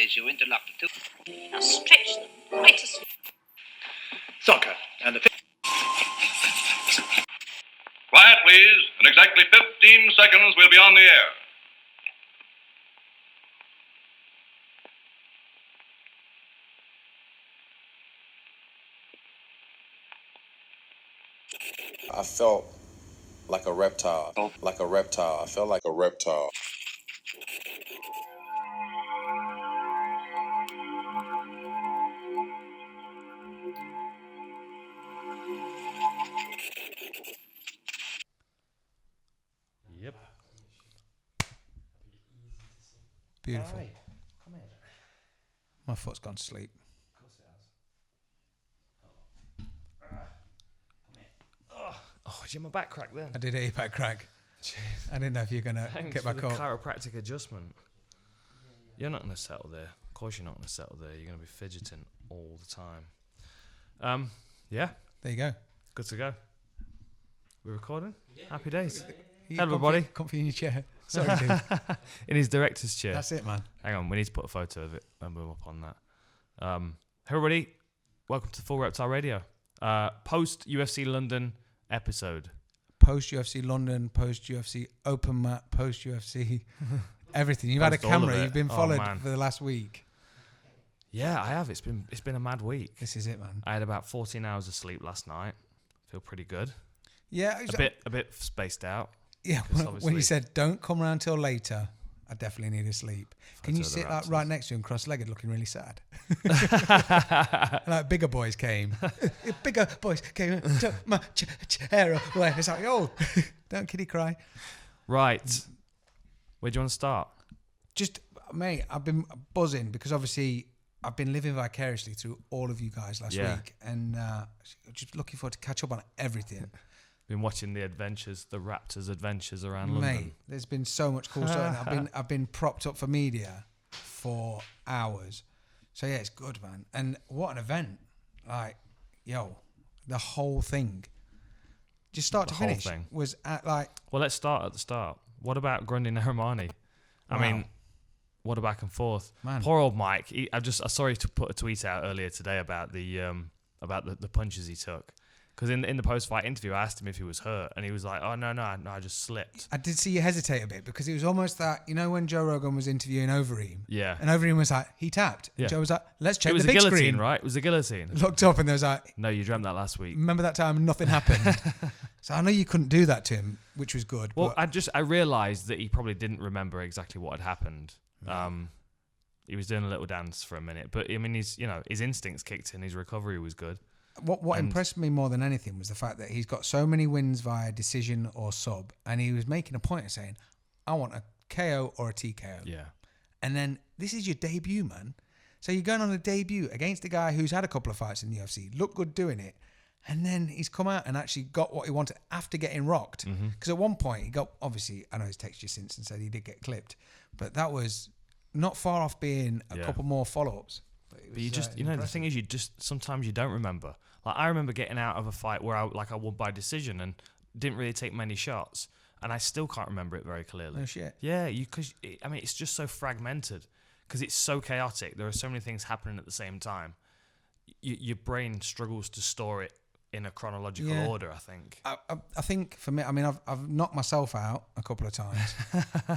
is you interlock the two. Now stretch them quite as... Soccer and the... Quiet, please. In exactly 15 seconds, we'll be on the air. I felt like a reptile. Like a reptile. I felt like a reptile. Yep. Beautiful. Right. Come here. My foot's gone to sleep. Of course it has. Oh, did you have my back crack then? I did hear your back crack. Jeez. I didn't know if you're going to Thanks get for back the up. chiropractic adjustment. You're not going to settle there. Of course you're not going to settle there. You're going to be fidgeting all the time. Yeah. There you go. Good to go. We're recording? Yeah. Happy days. You Hello, everybody. Comfy in your chair. Sorry, dude. In his director's chair. That's it, man. Hang on, we need to put a photo of it and move up on that. Hey everybody, welcome to Full Reptile Radio. Post UFC London episode. Post UFC London, post UFC Open Mat, post UFC everything. You've had a camera. You've been followed for the last week. Yeah, I have. It's been a mad week. This is it, man. I had about 14 hours of sleep last night. Feel pretty good. Yeah, a bit spaced out. Yeah, when you said don't come around till later, I definitely need to sleep. Can you sit like right next to him, cross-legged, looking really sad? Like bigger boys came. Bigger boys came. Took my chair away. It's like, oh, don't kiddie cry. Right. Where do you want to start? Just, mate, I've been buzzing because obviously I've been living vicariously through all of you guys last week, and just looking forward to catch up on everything. Been watching the Raptors' adventures around London. Mate, there's been so much cool stuff. I've been propped up for media for hours. So yeah, it's good, man. And what an event! Like, yo, the whole thing, just start to finish, was at like. Well, let's start at the start. What about Grundy and Hermione? I mean, what a back and forth. Man. Poor old Mike. I saw he put a tweet out earlier today about the punches he took. Because in the post-fight interview, I asked him if he was hurt, and he was like, "Oh no, I just slipped." I did see you hesitate a bit because it was almost that, you know, when Joe Rogan was interviewing Overeem. Yeah. And Overeem was like, he tapped. Yeah. And Joe was like, let's check the big screen. It was a guillotine, screen. right? It was a guillotine. Looked up and there was like, no, you dreamt that last week. Remember that time nothing happened? So I know you couldn't do that to him, which was good. Well, I realised that he probably didn't remember exactly what had happened. He was doing a little dance for a minute, but I mean, his instincts kicked in. His recovery was good. What impressed me more than anything was the fact that he's got so many wins via decision or sub, and he was making a point of saying, I want a KO or a TKO. Yeah. And then this is your debut, man. So you're going on a debut against a guy who's had a couple of fights in the UFC, looked good doing it, and then he's come out and actually got what he wanted after getting rocked. Because at one point he got, obviously, I know he's texted you since and said he did get clipped, but that was not far off being a couple more follow-ups. But you just, the thing is, sometimes you don't remember. Like, I remember getting out of a fight where I won by decision and didn't really take many shots, and I still can't remember it very clearly. No shit. Yeah, it's just so fragmented because it's so chaotic. There are so many things happening at the same time. Your brain struggles to store it in a chronological order, I think. I think for me, I mean, I've knocked myself out a couple of times.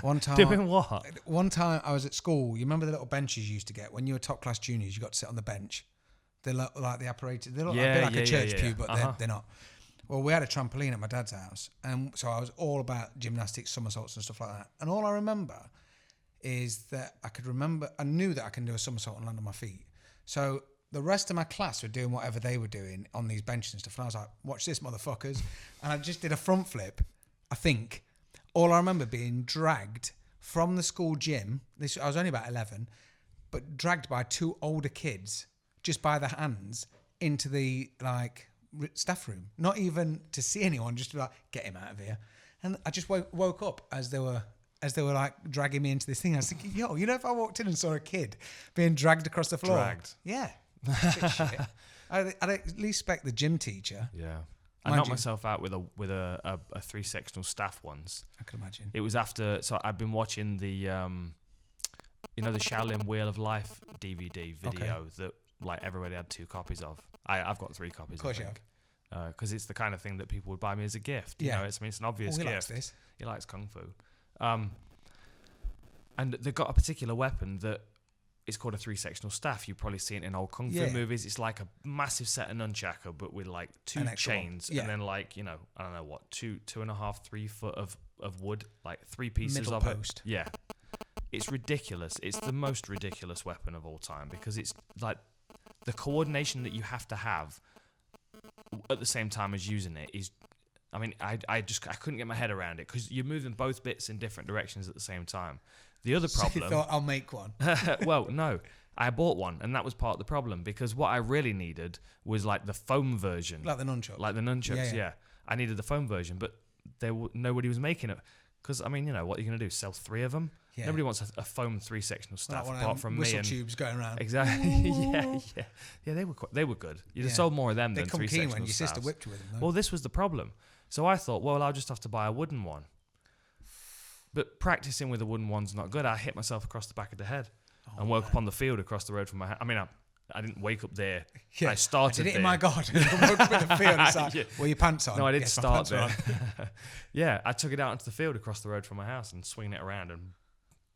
One time. Doing what? One time I was at school. You remember the little benches you used to get when you were top class juniors? You got to sit on the bench. They look like the apparatus. They look a bit like a church pew, but they're not. Well, we had a trampoline at my dad's house, and so I was all about gymnastics, somersaults, and stuff like that. And all I remember is that I knew that I can do a somersault and land on my feet. So the rest of my class were doing whatever they were doing on these benches and stuff. And I was like, watch this, motherfuckers. And I just did a front flip, I think. All I remember being dragged from the school gym. I was only about 11, but dragged by two older kids just by the hands into the staff room. Not even to see anyone, just to be like, get him out of here. And I just woke up as they were like dragging me into this thing. I was thinking, yo, if I walked in and saw a kid being dragged across the floor. Dragged. Yeah. Shit. I'd at least expect the gym teacher. Yeah. I knocked myself out with a 3-sectional staff once. I can imagine. It was after, so I'd been watching the the Shaolin Wheel of Life DVD video that like everybody had 2 copies of. I've got 3 copies. Of course you have. Because it's the kind of thing that people would buy me as a gift. Yeah. It's an obvious he gift. likes this. He likes Kung Fu. And they've got a particular weapon that is called a 3-sectional staff. You've probably seen it in old Kung Fu movies. It's like a massive set of nunchaku, but with like 2 chains. And then like, I don't know what, 2.5, 3 foot of wood, like 3 pieces Middle of post. it. Yeah. It's ridiculous. It's the most ridiculous weapon of all time because it's like the coordination that you have to have at the same time as using it is, I mean, I couldn't get my head around it because you're moving both bits in different directions at the same time. The other problem... So you thought, I'll make one. Well, no. I bought one, and that was part of the problem because what I really needed was like the foam version. Like the nunchucks. Like the nunchucks, yeah. I needed the foam version, but nobody was making it. Because, I mean, what are you going to do? Sell 3 of them? Yeah. Nobody wants a foam 3-sectional staff apart from me. Whistle tubes going around. Exactly. Yeah, they were good. You'd have sold more of them than 3-sectional staffs. They come keen when your sister whipped you with them, though. Well, this was the problem. So I thought, well, I'll just have to buy a wooden one. But practicing with a wooden one's not good. I hit myself across the back of the head and woke up on the field across the road from my house. I mean, I didn't wake up there. Yeah, I started there. My God. I woke up in the field and like, were your pants on? No, I didn't start there. Yeah, I took it out into the field across the road from my house and swinging it around and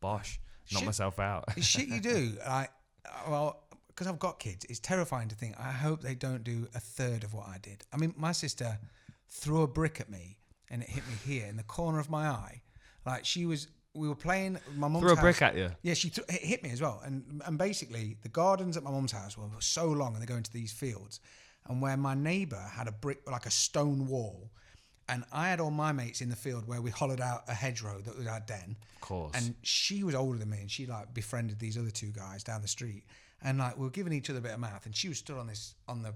bosh, knocked myself out. Shit you do. Because I've got kids, it's terrifying to think, I hope they don't do a third of what I did. I mean, my sister threw a brick at me and it hit me here in the corner of my eye. Like we were playing at my mum's house. Threw a brick at you? Yeah, it hit me as well. And basically, the gardens at my mum's house were so long and they go into these fields. And where my neighbour had a brick, like a stone wall, and I had all my mates in the field where we hollowed out a hedgerow that was our den. Of course. And she was older than me and she like befriended these other 2 guys down the street. And like we were giving each other a bit of mouth and she was stood on the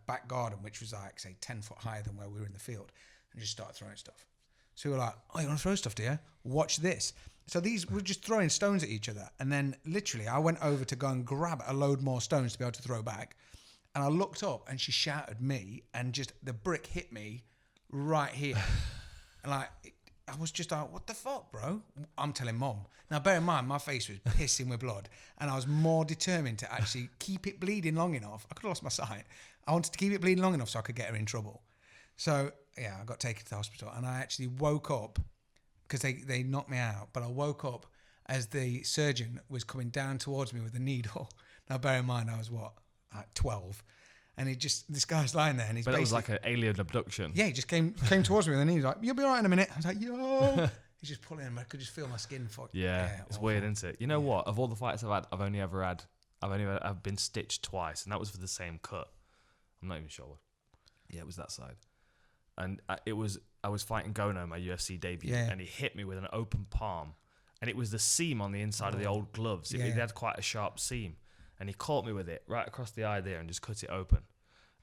back garden, which was like, say, 10 foot higher than where we were in the field, and just started throwing stuff. So we were like, oh, you want to throw stuff, do you? Watch this. So these were just throwing stones at each other. And then literally I went over to go and grab a load more stones to be able to throw back. And I looked up and she shouted me and just the brick hit me right here. And like, I was just like, what the fuck, bro? I'm telling Mom. Now, bear in mind, my face was pissing with blood. And I was more determined to actually keep it bleeding long enough. I could have lost my sight. I wanted to keep it bleeding long enough so I could get her in trouble. So, yeah, I got taken to the hospital and I actually woke up because they knocked me out. But I woke up as the surgeon was coming down towards me with a needle. Now, bear in mind, I was like 12. And this guy's lying there and he's But it was like an alien abduction. Yeah, he just came towards me and then he's like, you'll be all right in a minute. I was like, yo. He's just pulling him. I could just feel my skin. Yeah, it's awful. Weird, isn't it? You know what? Of all the fights I've had, I've been stitched twice, and that was for the same cut. I'm not even sure. Yeah, it was that side. And I was fighting Gono, my UFC debut, and he hit me with an open palm. And it was the seam on the inside of the old gloves. It had quite a sharp seam. And he caught me with it right across the eye there and just cut it open.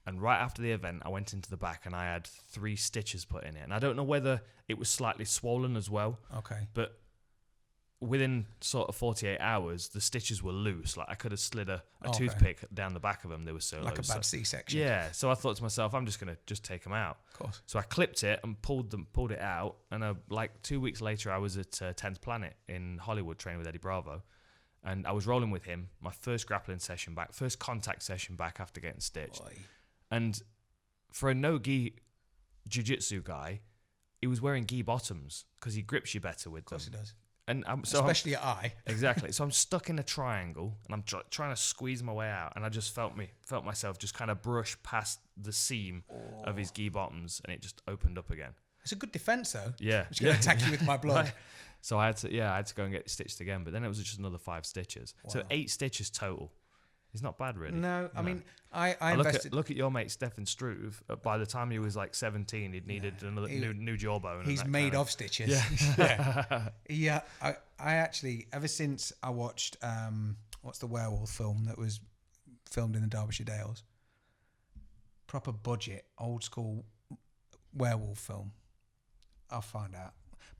And right after the event, I went into the back and I had 3 stitches put in it. And I don't know whether it was slightly swollen as well. Okay. But within sort of 48 hours, the stitches were loose. Like I could have slid a toothpick down the back of them. They were so like loose. Like a bad C-section. Yeah. So I thought to myself, I'm just going to take them out. Of course. So I clipped it and pulled it out. And like 2 weeks later, I was at 10th Planet in Hollywood training with Eddie Bravo. And I was rolling with him, my first grappling session back, first contact session back after getting stitched. Boy. And for a no-gi jiu-jitsu guy, he was wearing gi bottoms because he grips you better with them. Of course he does. And especially at eye. Exactly. So I'm stuck in a triangle and I'm trying to squeeze my way out. And I just felt myself just kind of brush past the seam of his gi bottoms and it just opened up again. It's a good defense though. Yeah. It's going to attack you with my blood. Right. So I had to go and get stitched again, but then it was just another 5 stitches. Wow. So 8 stitches total. It's not bad, really. No, I mean, I invested. Look at your mate Stefan Struve. By the time he was like 17, he'd needed another new jawbone. He's made of stitches. Yeah. Yeah. I actually, ever since I watched what's the werewolf film that was filmed in the Derbyshire Dales? Proper budget, old school werewolf film. I'll find out.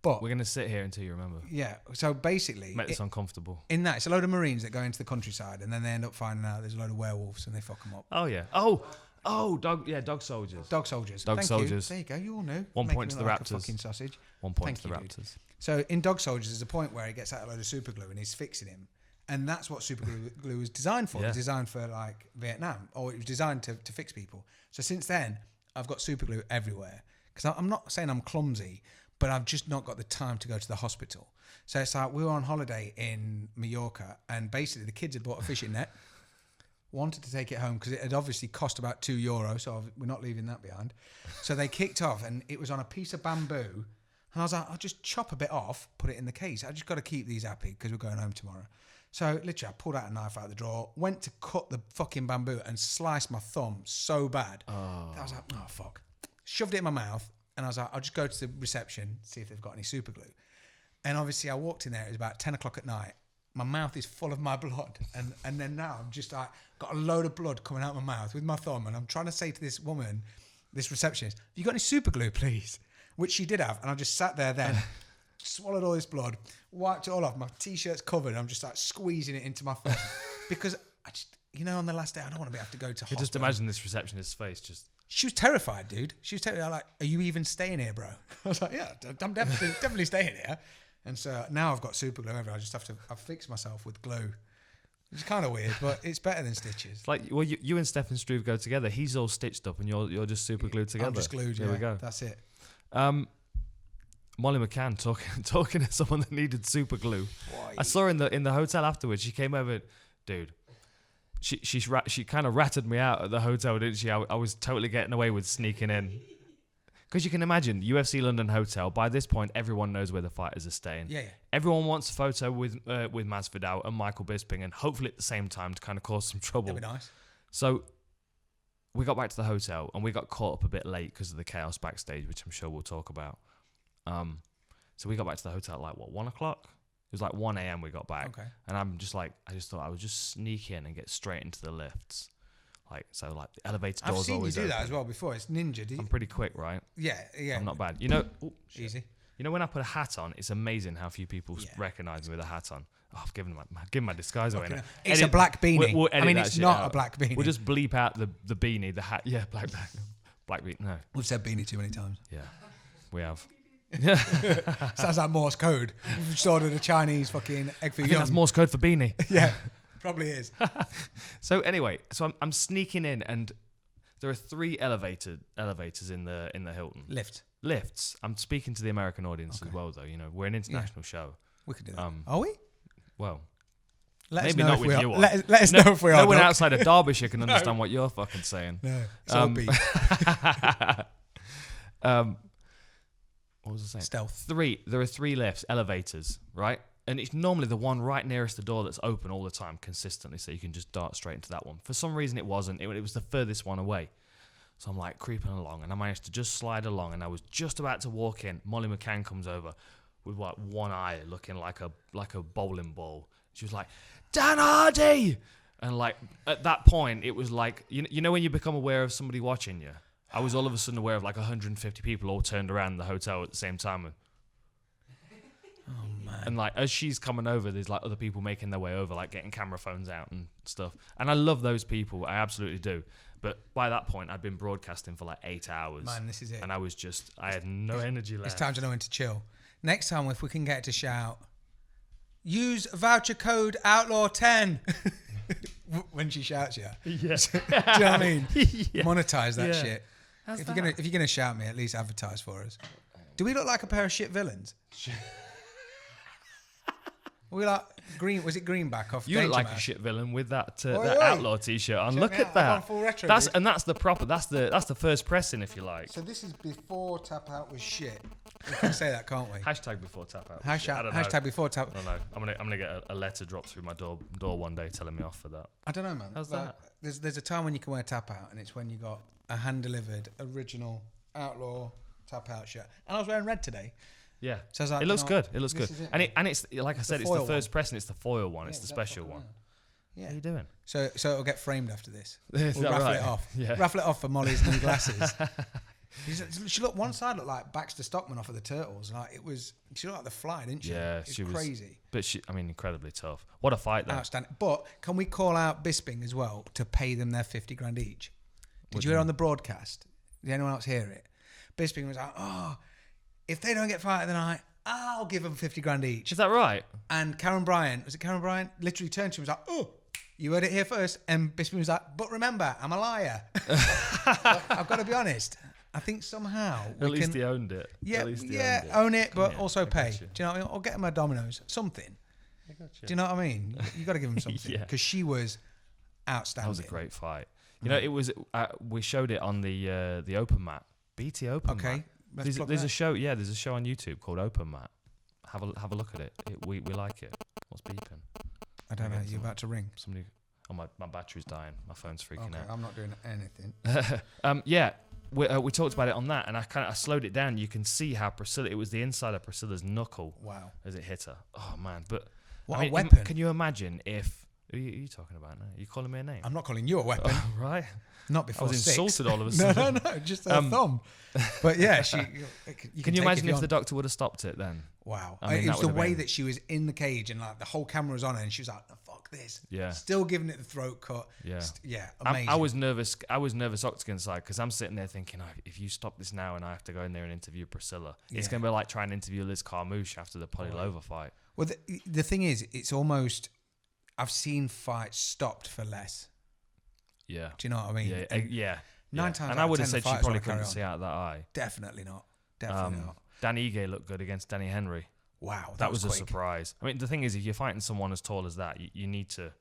But we're going to sit here until you remember. Yeah. So basically... Make this uncomfortable. In that, it's a load of Marines that go into the countryside and then they end up finding out there's a load of werewolves and they fuck them up. Oh, yeah. Oh, Dog soldiers. Dog soldiers. Dog Thank soldiers. You. There you go. You all knew. 1 Making point to it the like Raptors. A fucking sausage. 1 point Thank to the you, dude. Raptors. So in Dog Soldiers, there's a point where he gets out a load of super glue and he's fixing him, and that's what super glue was designed for. Yeah. It was designed for like Vietnam, or it was designed to fix people. So since then, I've got super glue everywhere because I'm not saying I'm clumsy, but I've just not got the time to go to the hospital. So it's like we were on holiday in Mallorca, and basically the kids had bought a fishing net, wanted to take it home because it had obviously cost about €2, so we're not leaving that behind. So they kicked off, and it was on a piece of bamboo. And I was like, I'll just chop a bit off, put it in the case. I just got to keep these happy because we're going home tomorrow. So literally, I pulled out a knife out of the drawer, went to cut the fucking bamboo and sliced my thumb so bad. I was like, oh, fuck. Shoved it in my mouth, and I was like, I'll just go to the reception, see if they've got any super glue. And obviously, I walked in there. It was about 10 o'clock at night. My mouth is full of my blood. And then now I'm just like, got a load of blood coming out of my mouth with my thumb. And I'm trying to say to this woman, this receptionist, have you got any super glue, please? Which she did have. And I just sat there then, swallowed all this blood, wiped it all off. My T-shirt's covered. And I'm just like squeezing it into my thumb. Because I just, on the last day, I don't want to have to go to hospital. Just imagine this receptionist's face just... She was terrified, dude. She was terrified. Like, are you even staying here, bro? I was like, yeah, I'm definitely staying here. And so now I've got super glue everywhere. I've fixed myself with glue. It's kind of weird, but it's better than stitches. It's like, well, you and Stefan Struve go together. He's all stitched up and you're just super glued together. I'm just glued, There we go. That's it. Molly McCann talking to someone that needed super glue. Why? I saw her in the hotel afterwards. She came over, dude. She kind of ratted me out at the hotel, didn't she? I was totally getting away with sneaking in. Because you can imagine, UFC London Hotel, by this point, everyone knows where the fighters are staying. Yeah. Everyone wants a photo with Masvidal and Michael Bisping, and hopefully at the same time to kind of cause some trouble. That'd be nice. So we got back to the hotel, and we got caught up a bit late because of the chaos backstage, which I'm sure we'll talk about. So we got back to the hotel at 1 o'clock? It was like 1 a.m. we got back. Okay. And I just thought I would just sneak in and get straight into the lifts. The elevator doors always open. I've seen you do that as well before. It's ninja. I'm pretty quick, right? Yeah. I'm not bad. Easy. When I put a hat on, it's amazing how few people recognise me with a hat on. Oh, I've given my disguise away now. It's a black beanie. We'll it's not a black beanie. We'll just bleep out the beanie, the hat. Yeah, black beanie. No. We've said beanie too many times. Yeah, we have. Sounds like Morse code. We've just ordered a Chinese fucking egg for you. That's Morse code for beanie. Yeah, probably is. So anyway, I'm sneaking in, and there are 3 elevators in the Hilton. Lifts. I'm speaking to the American audience as well, though. We're an international show. We could do that. Are we? Well, maybe not with you. Let us know if we are. No one outside of Derbyshire can understand what you're fucking saying. No, it's all beat. What was I saying? Stealth. There are 3 lifts, elevators, right? And it's normally the one right nearest the door that's open all the time, consistently, so you can just dart straight into that one. For some reason, it wasn't. It was the furthest one away. So I'm creeping along, and I managed to just slide along, and I was just about to walk in. Molly McCann comes over with one eye looking like a bowling ball. She was like, Dan Hardy! And at that point, it was like, you know when you become aware of somebody watching you? I was all of a sudden aware of 150 people all turned around the hotel at the same time. Oh, man. And as she's coming over, there's other people making their way over, getting camera phones out and stuff. And I love those people. I absolutely do. But by that point, I'd been broadcasting for 8 hours. Man, this is it. And I had no energy left. It's time to know when to chill. Next time, if we can get it to shout, use voucher code Outlaw10 when she shouts you. Yeah. Do you know what I mean? Yeah. Monetize that shit. If you're gonna shout me, at least advertise for us. Do we look like a pair of shit villains? We green. Was it Greenback off? You look like a shit villain with that Outlaw t-shirt on. Look at that. Full retro, that's the first pressing, if you like. So this is before Tap Out was shit. We can say that, can't we? Hashtag before Tap Out. Hashtag before Tap. I don't know. I'm gonna get a letter dropped through my door one day telling me off for that. I don't know, man. How's that? There's a time when you can wear Tap Out, and it's when you got a hand delivered original Outlaw Tap Out shirt. And I was wearing red today. Yeah, so I was like, it looks good. It looks good, it, and it's like I said, it's the first press, and it's the foil one. It's the special one. Yeah. What are you doing? So it'll get framed after this. We'll raffle it off. Yeah. Raffle it off for Molly's new glasses. She looked one side looked like Baxter Stockman off of the Turtles. She looked like the Fly, didn't she? Yeah, she was crazy. But incredibly tough. What a fight, though. Outstanding. But can we call out Bisping as well to pay them their $50,000 each? Did you hear on the broadcast? Did anyone else hear it? Bisping was like, "Oh, if they don't get fight of the night, I'll give them 50 grand each." Is that right? And Karen Bryant, literally turned to him and was like, "Oh, you heard it here first." And Bisping was like, "But remember, I'm a liar." I've got to be honest. I think somehow At least he owned it. Yeah, Owned own it, but Yeah, also I pay. got you. Do you know what I mean? Or get him a Domino's, something. Do you know what I mean? You got to give him something because she was outstanding. That was a great fight. You know, it was. We showed it on the Open Mat, BT Open Mat. Okay, There's a show. Yeah, there's a show on YouTube called Open Mat. Have a look at it. We like it. What's beeping? I don't know. You're about to ring. Somebody. Oh, my battery's dying. My phone's freaking out. I'm not doing anything. Yeah. We talked about it on that, and I slowed it down. You can see how Priscilla. It was the inside of Priscilla's knuckle. Wow. As it hit her. Oh man! But what a weapon! Can you imagine if? Who are you talking about now? Are you calling me a name? I'm not calling you a weapon. Oh, right. Not before I was 6. insulted all of a sudden. No, just a thumb. But yeah, Can you imagine if the doctor would have stopped it then? Wow. I mean, it was the way that she was in the cage and like the whole camera was on her and she was like, "Oh, fuck this." Yeah. Still giving it the throat cut. Yeah. Amazing. I was nervous. I was nervous Octagon side because I'm sitting there thinking, oh, if you stop this now and I have to go in there and interview Priscilla, it's going to be like trying to interview Liz Carmouche after the Polylova fight. Well, the thing is, it's almost, I've seen fights stopped for less. Yeah. Do you know what I mean? Yeah. 9 times and out I of would 10 have said the she fighters probably wanna carry couldn't on. see out of that eye. Definitely not. Definitely not. Dan Ige looked good against Danny Henry. Wow, that was a quick. surprise. I mean, the thing is, if you're fighting someone as tall as that, you need to,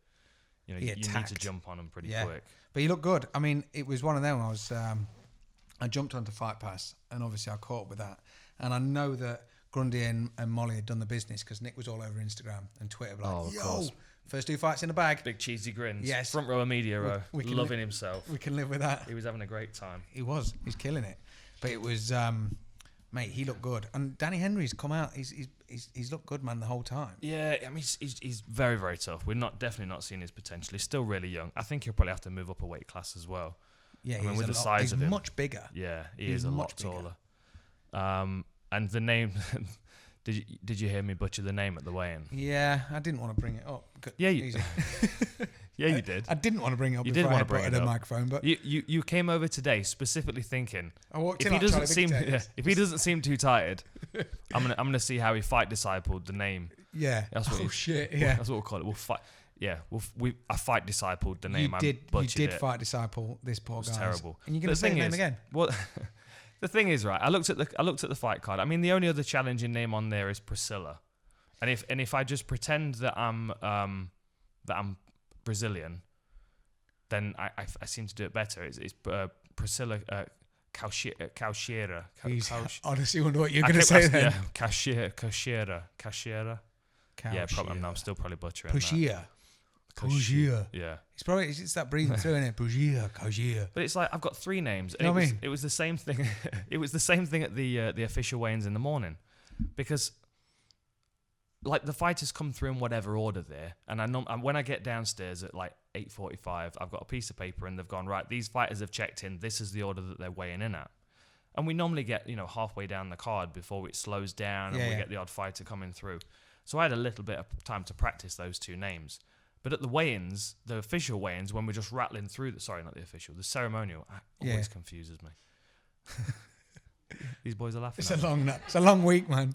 you need to jump on them pretty quick. But he looked good. I mean, it was one of them. I jumped onto Fight Pass, and obviously I caught up with that. And I know that Grundy and Molly had done the business because Nick was all over Instagram and Twitter, like, "Yo, first 2 fights in the bag." Big cheesy grins. Yes. Front row of media row. We can loving himself. We can live with that. He was having a great time. He was. He's killing it. But it was, mate, he looked good. And Danny Henry's come out. He's looked good, man, the whole time. Yeah, I mean, he's very, very tough. We're definitely not seeing his potential. He's still really young. I think he'll probably have to move up a weight class as well. Yeah, I mean, with the size of him, he's much bigger. Yeah, he is a lot taller. And the name, did you hear me butcher the name at the weigh-in? Yeah, I didn't want to bring it up. Yeah, you did. I didn't want to bring it up. You did want to bring it up. The microphone, but you came over today specifically thinking if he doesn't seem too tired, I'm gonna see how he fight discipled the name. Yeah. That's what that's what we'll call it. We'll fight. Yeah, I fight discipled the name. You did fight disciple this poor guy. It's terrible. And you're gonna say the name again? Well, the thing is, right? I looked at the fight card. I mean, the only other challenging name on there is Priscilla, and if I just pretend that I'm Brazilian, then I seem to do it better. It's Priscilla Cauchera. Honestly, wonder what you're going to say then. Yeah, Cauchera. Yeah, probably. I'm still probably butchering that. Puglia. Yeah. It's that breathing through in it. Puglia. But it's like I've got 3 names. And You know what I mean? It was the same thing. It was the same thing at the official weigh-ins in the morning, because like the fighters come through in whatever order there, and when I get downstairs at like 8:45, I've got a piece of paper and they've gone, right, these fighters have checked in. This is the order that they're weighing in at. And we normally get halfway down the card before it slows down and we get the odd fighter coming through. So I had a little bit of time to practice those 2 names. But at the weigh-ins, the official weigh-ins, when we're just rattling through the ceremonial, always confuses me. These boys are laughing. It's a long week, man.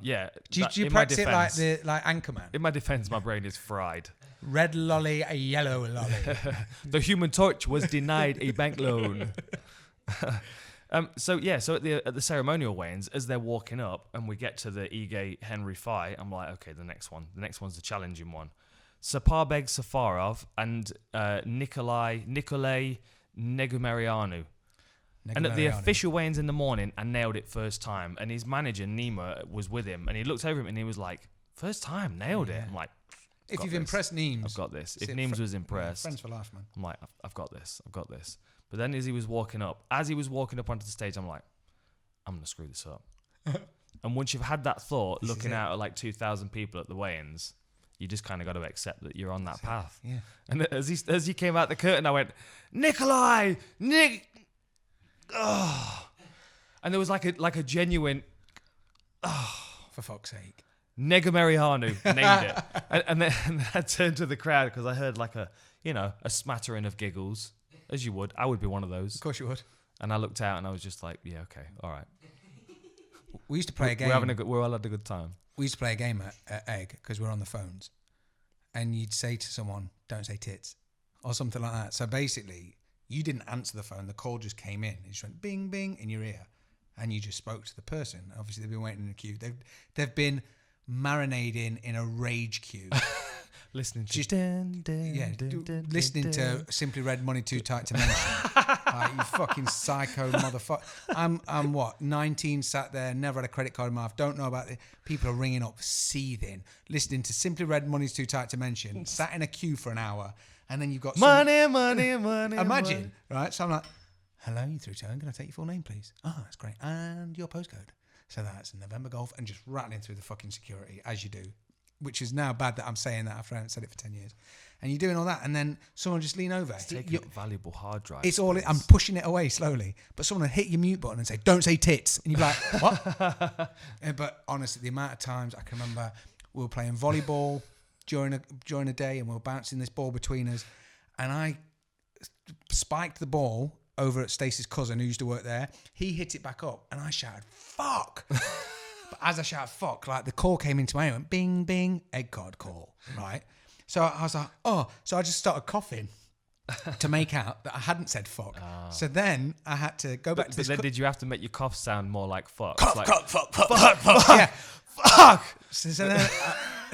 Yeah. Do you practice it like Anchorman? In my defense, my brain is fried. Red lolly, a yellow lolly. The Human Torch was denied a bank loan. So at the ceremonial weigh-ins, as they're walking up and we get to the Ige Henry fight, I'm like, okay, the next one's the challenging one. Saparbeg Safarov and Nikolai Negumerianu. And at the official weigh-ins in the morning, I nailed it first time. And his manager, Nima, was with him. And he looked over him and he was like, first time, nailed it. I'm like, if you've impressed Neems. I've got this. If Neems was impressed. Friends for life, man. I'm like, I've got this. But then as he was walking up onto the stage, I'm like, I'm going to screw this up. And once you've had that thought, looking out at like 2,000 people at the weigh-ins, you just kind of got to accept that you're on that path. Yeah. And as he came out the curtain, I went, Nikolai, Nick. Oh. And there was like a genuine, for fuck's sake. Negumerianu named it. And then I turned to the crowd because I heard like a smattering of giggles. as you would. I would be one of those. Of course you would. And I looked out and I was just like, yeah, okay, all right. We used to play a game. We're all had a good time. We used to play a game at Egg because we're on the phones. And you'd say to someone, don't say tits. Or something like that. So basically, you didn't answer the phone. The call just came in. It just went bing, bing in your ear. And you just spoke to the person. Obviously, they've been waiting in a queue. They've been marinating in a rage queue. Listening to listening to Simply Red Money Too Tight to Mention. You fucking psycho motherfucker. I'm what, 19, sat there, never had a credit card in my life, don't know about it. People are ringing up, seething, listening to Simply Red Money's Too Tight to Mention, sat in a queue for an hour, and then you've got money. Imagine, right? So I'm like, hello, you through to, can I take your full name, please? Oh, that's great. And your postcode. So that's November Golf, and just rattling through the fucking security, as you do. Which is now bad that I'm saying that after I haven't said it for 10 years. And you're doing all that, and then someone just lean over. It's taking up valuable hard drive. It's all. I'm pushing it away slowly, but someone will hit your mute button and say, "Don't say tits," and you're like, "What?" But honestly, the amount of times I can remember we were playing volleyball during a day, and we were bouncing this ball between us, and I spiked the ball over at Stacey's cousin who used to work there. He hit it back up, and I shouted, "Fuck!" But as I shouted "fuck," like the call came into my ear, went bing, bing, egg card call, right? So I was like, oh. So I just started coughing to make out that I hadn't said fuck. Oh. So then I had to go back to this. But then did you have to make your cough sound more like fuck? Cough, like, fuck. Yeah, fuck. So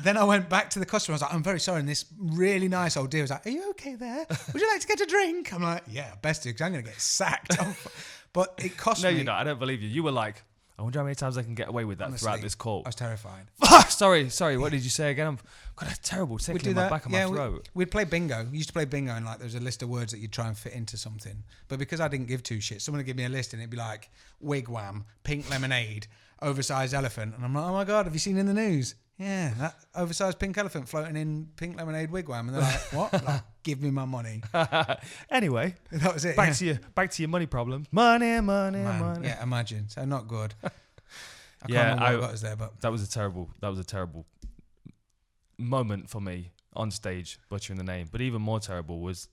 then I went back to the customer. I was like, I'm very sorry. And this really nice old dear was like, are you okay there? Would you like to get a drink? I'm like, yeah, best to, because I'm going to get sacked. But it cost me. No, you're not. I don't believe you. You were like, I wonder how many times I can get away with that. Honestly, throughout this call. I was terrified. Sorry. What did you say again? I've got a terrible tickle in my back of my throat. We'd play bingo. We used to play bingo, and like there was a list of words that you'd try and fit into something. But because I didn't give two shits, someone would give me a list, and it'd be like wigwam, pink lemonade, oversized elephant, and I'm like, oh my god, have you seen in the news? Yeah, that oversized pink elephant floating in pink lemonade wigwam, and they're like, what? Like, give me my money. Anyway, that was it. Back to your money problems. Money. Yeah, imagine. So not good. I can't remember what got us there, but that was a terrible moment for me on stage, butchering the name. But even more terrible was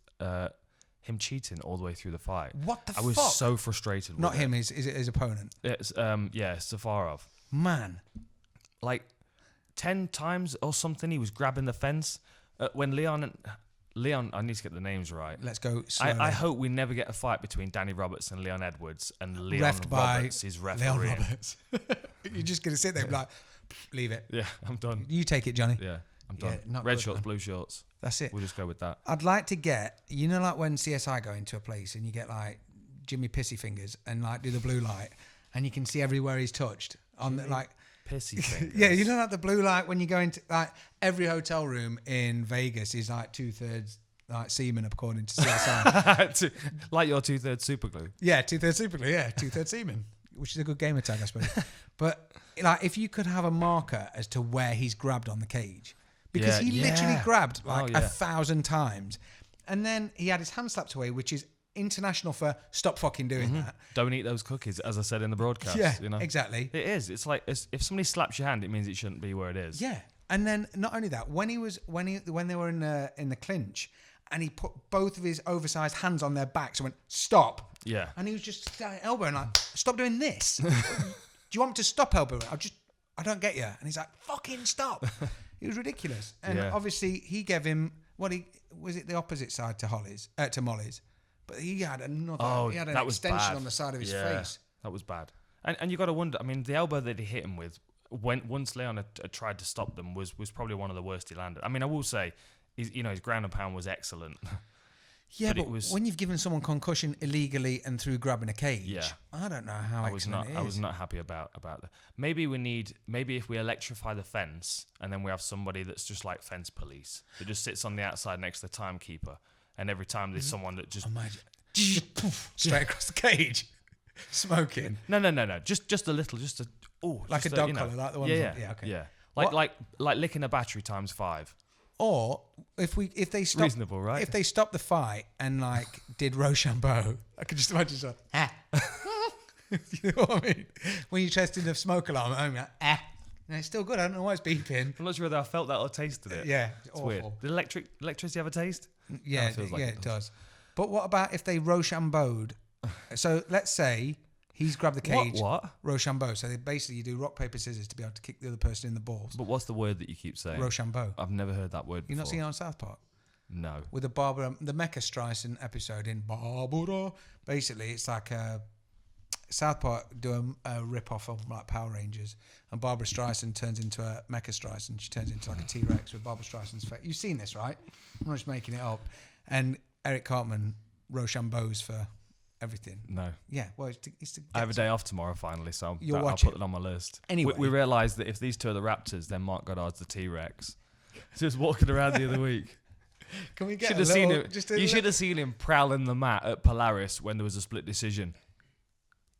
him cheating all the way through the fight. What the fuck? I was so frustrated. Not him. Is it his opponent? It's Safarov. Man, like 10 times or something, he was grabbing the fence when Leon. I need to get the names right. Let's go. I hope we never get a fight between Danny Roberts and Leon Edwards, and Leon Roberts is refereeing. Leon Roberts. You're just going to sit there and be like, leave it. Yeah, I'm done. You take it, Johnny. Yeah, I'm done. Yeah, red shorts, blue shorts. That's it. We'll just go with that. I'd like to get, like when CSI go into a place and you get like Jimmy Pissy Fingers and like do the blue light and you can see everywhere he's touched on the, like Pissy Fingers. Yeah, like the blue light when you go into like every hotel room in Vegas is like 2/3 like semen according to CSI. Like your 2/3 super glue. Yeah, 2/3 super glue. Yeah, 2/3 semen, which is a good gamer tag, I suppose. But like, if you could have a marker as to where he's grabbed on the cage, because he literally grabbed like 1,000 times, and then he had his hand slapped away, which is international for stop fucking doing that. Don't eat those cookies, as I said in the broadcast. Yeah, you know? Exactly. It is. It's like if somebody slaps your hand, it means it shouldn't be where it is. Yeah, and then not only that, when they were in the clinch, and he put both of his oversized hands on their backs and went stop. Yeah, and he was just elbowing like, stop doing this. Do you want me to stop elbowing? I don't get you. And he's like, fucking stop. It was ridiculous. And obviously he gave him was it the opposite side to Molly's, but he had another. He had an extension on the side of his face. That was bad. And you got to wonder. I mean, the elbow that he hit him with, once Leon had tried to stop them, was probably one of the worst he landed. I mean, I will say, his ground and pound was excellent. Yeah, but when you've given someone concussion illegally and through grabbing a cage, I don't know how excellent it is. I was not happy about that. Maybe if we electrify the fence and then we have somebody that's just like fence police that just sits on the outside next to the timekeeper, and every time there's someone that just straight across the cage, smoking. No. Just a little, like a dog collar, like the one. Yeah. Like licking a battery times 5. Or if they stop, reasonable, right? If they stop the fight and like did Rochambeau, I could just imagine so. You know what I mean? When you tested the smoke alarm at home, you're like, and it's still good. I don't know why it's beeping. I'm not sure whether I felt that or tasted it. Yeah, it's weird. Did electricity have a taste? Yeah, it does. But what about if they Rochambeau'd? So let's say he's grabbed the cage. What? Rochambeau. So you do rock, paper, scissors to be able to kick the other person in the balls. But what's the word that you keep saying? Rochambeau. I've never heard that word before. You've not seen it on South Park? No. With the Mecha Streisand episode in Barbara. Basically, it's like South Park do a rip-off of like Power Rangers, and Barbara Streisand turns into a Mecha Streisand. She turns into like a T-Rex with Barbara Streisand's face. You've seen this, right? I'm not just making it up. And Eric Cartman Rochambeau's for everything. No. Yeah, well, it's to I have a day off tomorrow finally, so I'll put it on my list. Anyway. We realised that if these two are the Raptors, then Mark Goddard's the T-Rex. Just walking around the other week. Can we get You should have seen him prowling the mat at Polaris when there was a split decision.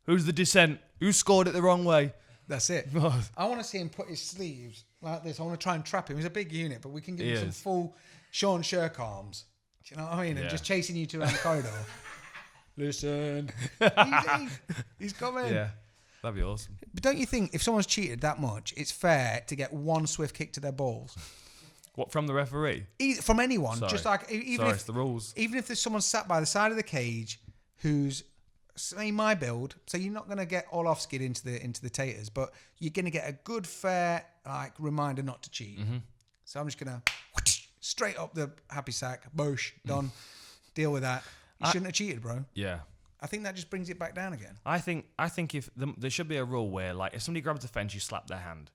Who's the dissent? Who scored it the wrong way? That's it. I want to see him put his sleeves like this. I want to try and trap him. He's a big unit, but we can give him some full Sean Shirk arms. Do you know what I mean? And just chasing you two around the corridor. Listen. He's coming. Yeah, that'd be awesome. But don't you think if someone's cheated that much, it's fair to get one swift kick to their balls? What, from the referee? From anyone. Sorry. Just like it's the rules. Even if there's someone sat by the side of the cage who's, say, my build, so you're not going to get all off skid into the taters, but you're going to get a good, fair reminder not to cheat. Mm-hmm. So I'm just going to straight up the happy sack, boosh, done, deal with that. You shouldn't have cheated, bro. Yeah. I think that just brings it back down again. I think if there should be a rule where, like, if somebody grabs the fence, you slap their hand.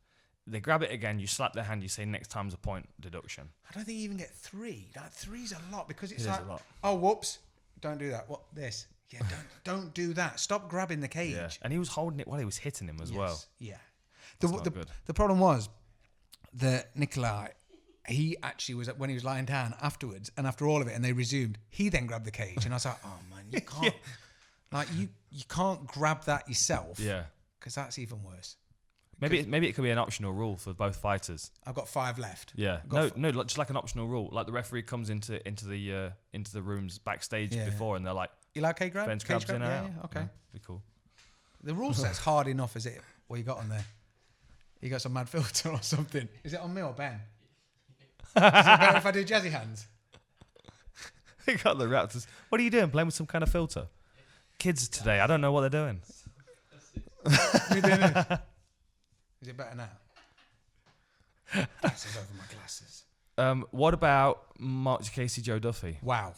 They grab it again, you slap their hand, you say next time's a point deduction. I don't think you even get 3. Like, 3's a lot because it's It is like, a lot. oh, whoops, don't do that. What, this? Yeah, don't do that. Stop grabbing the cage. Yeah. And he was holding it while he was hitting him as well. Yeah. Good. The problem was that Nikolai, he actually was, when he was lying down afterwards, and after all of it, and they resumed, he then grabbed the cage. And I was like, oh, man, you can't. Like, you can't grab that yourself. Yeah. Because that's even worse. Maybe it could be an optional rule for both fighters. I've got 5 left. Yeah. No, just like an optional rule. Like the referee comes into the rooms backstage before, and they're like, you like cage grab? Fence grabs in and out. Yeah, okay. Yeah, be cool. The rule says hard enough, is it? What you got on there? You got some mad filter or something? Is it on me or Ben? Is it better if I do jazzy hands? They got the Raptors. What are you doing? Playing with some kind of filter? Kids today, I don't know what they're doing. Is it better now? Glasses over my glasses. What about Mark Casey Joe Duffy? Wow.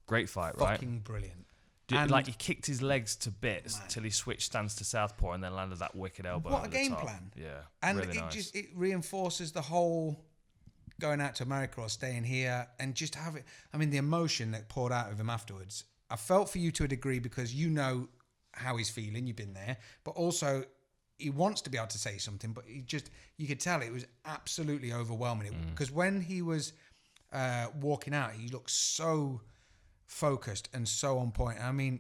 Great fight, right? Fucking brilliant. Like he kicked his legs to bits till he switched stance to southpaw and then landed that wicked elbow. What a over the game top. plan. Yeah. And really nice. it reinforces the whole going out to America or staying here and just have it. I mean, the emotion that poured out of him afterwards. I felt for you to a degree because you know how he's feeling. You've been there. But also, he wants to be able to say something, but you could tell it was absolutely overwhelming. Because when he was walking out, he looked so focused and so on point. I mean,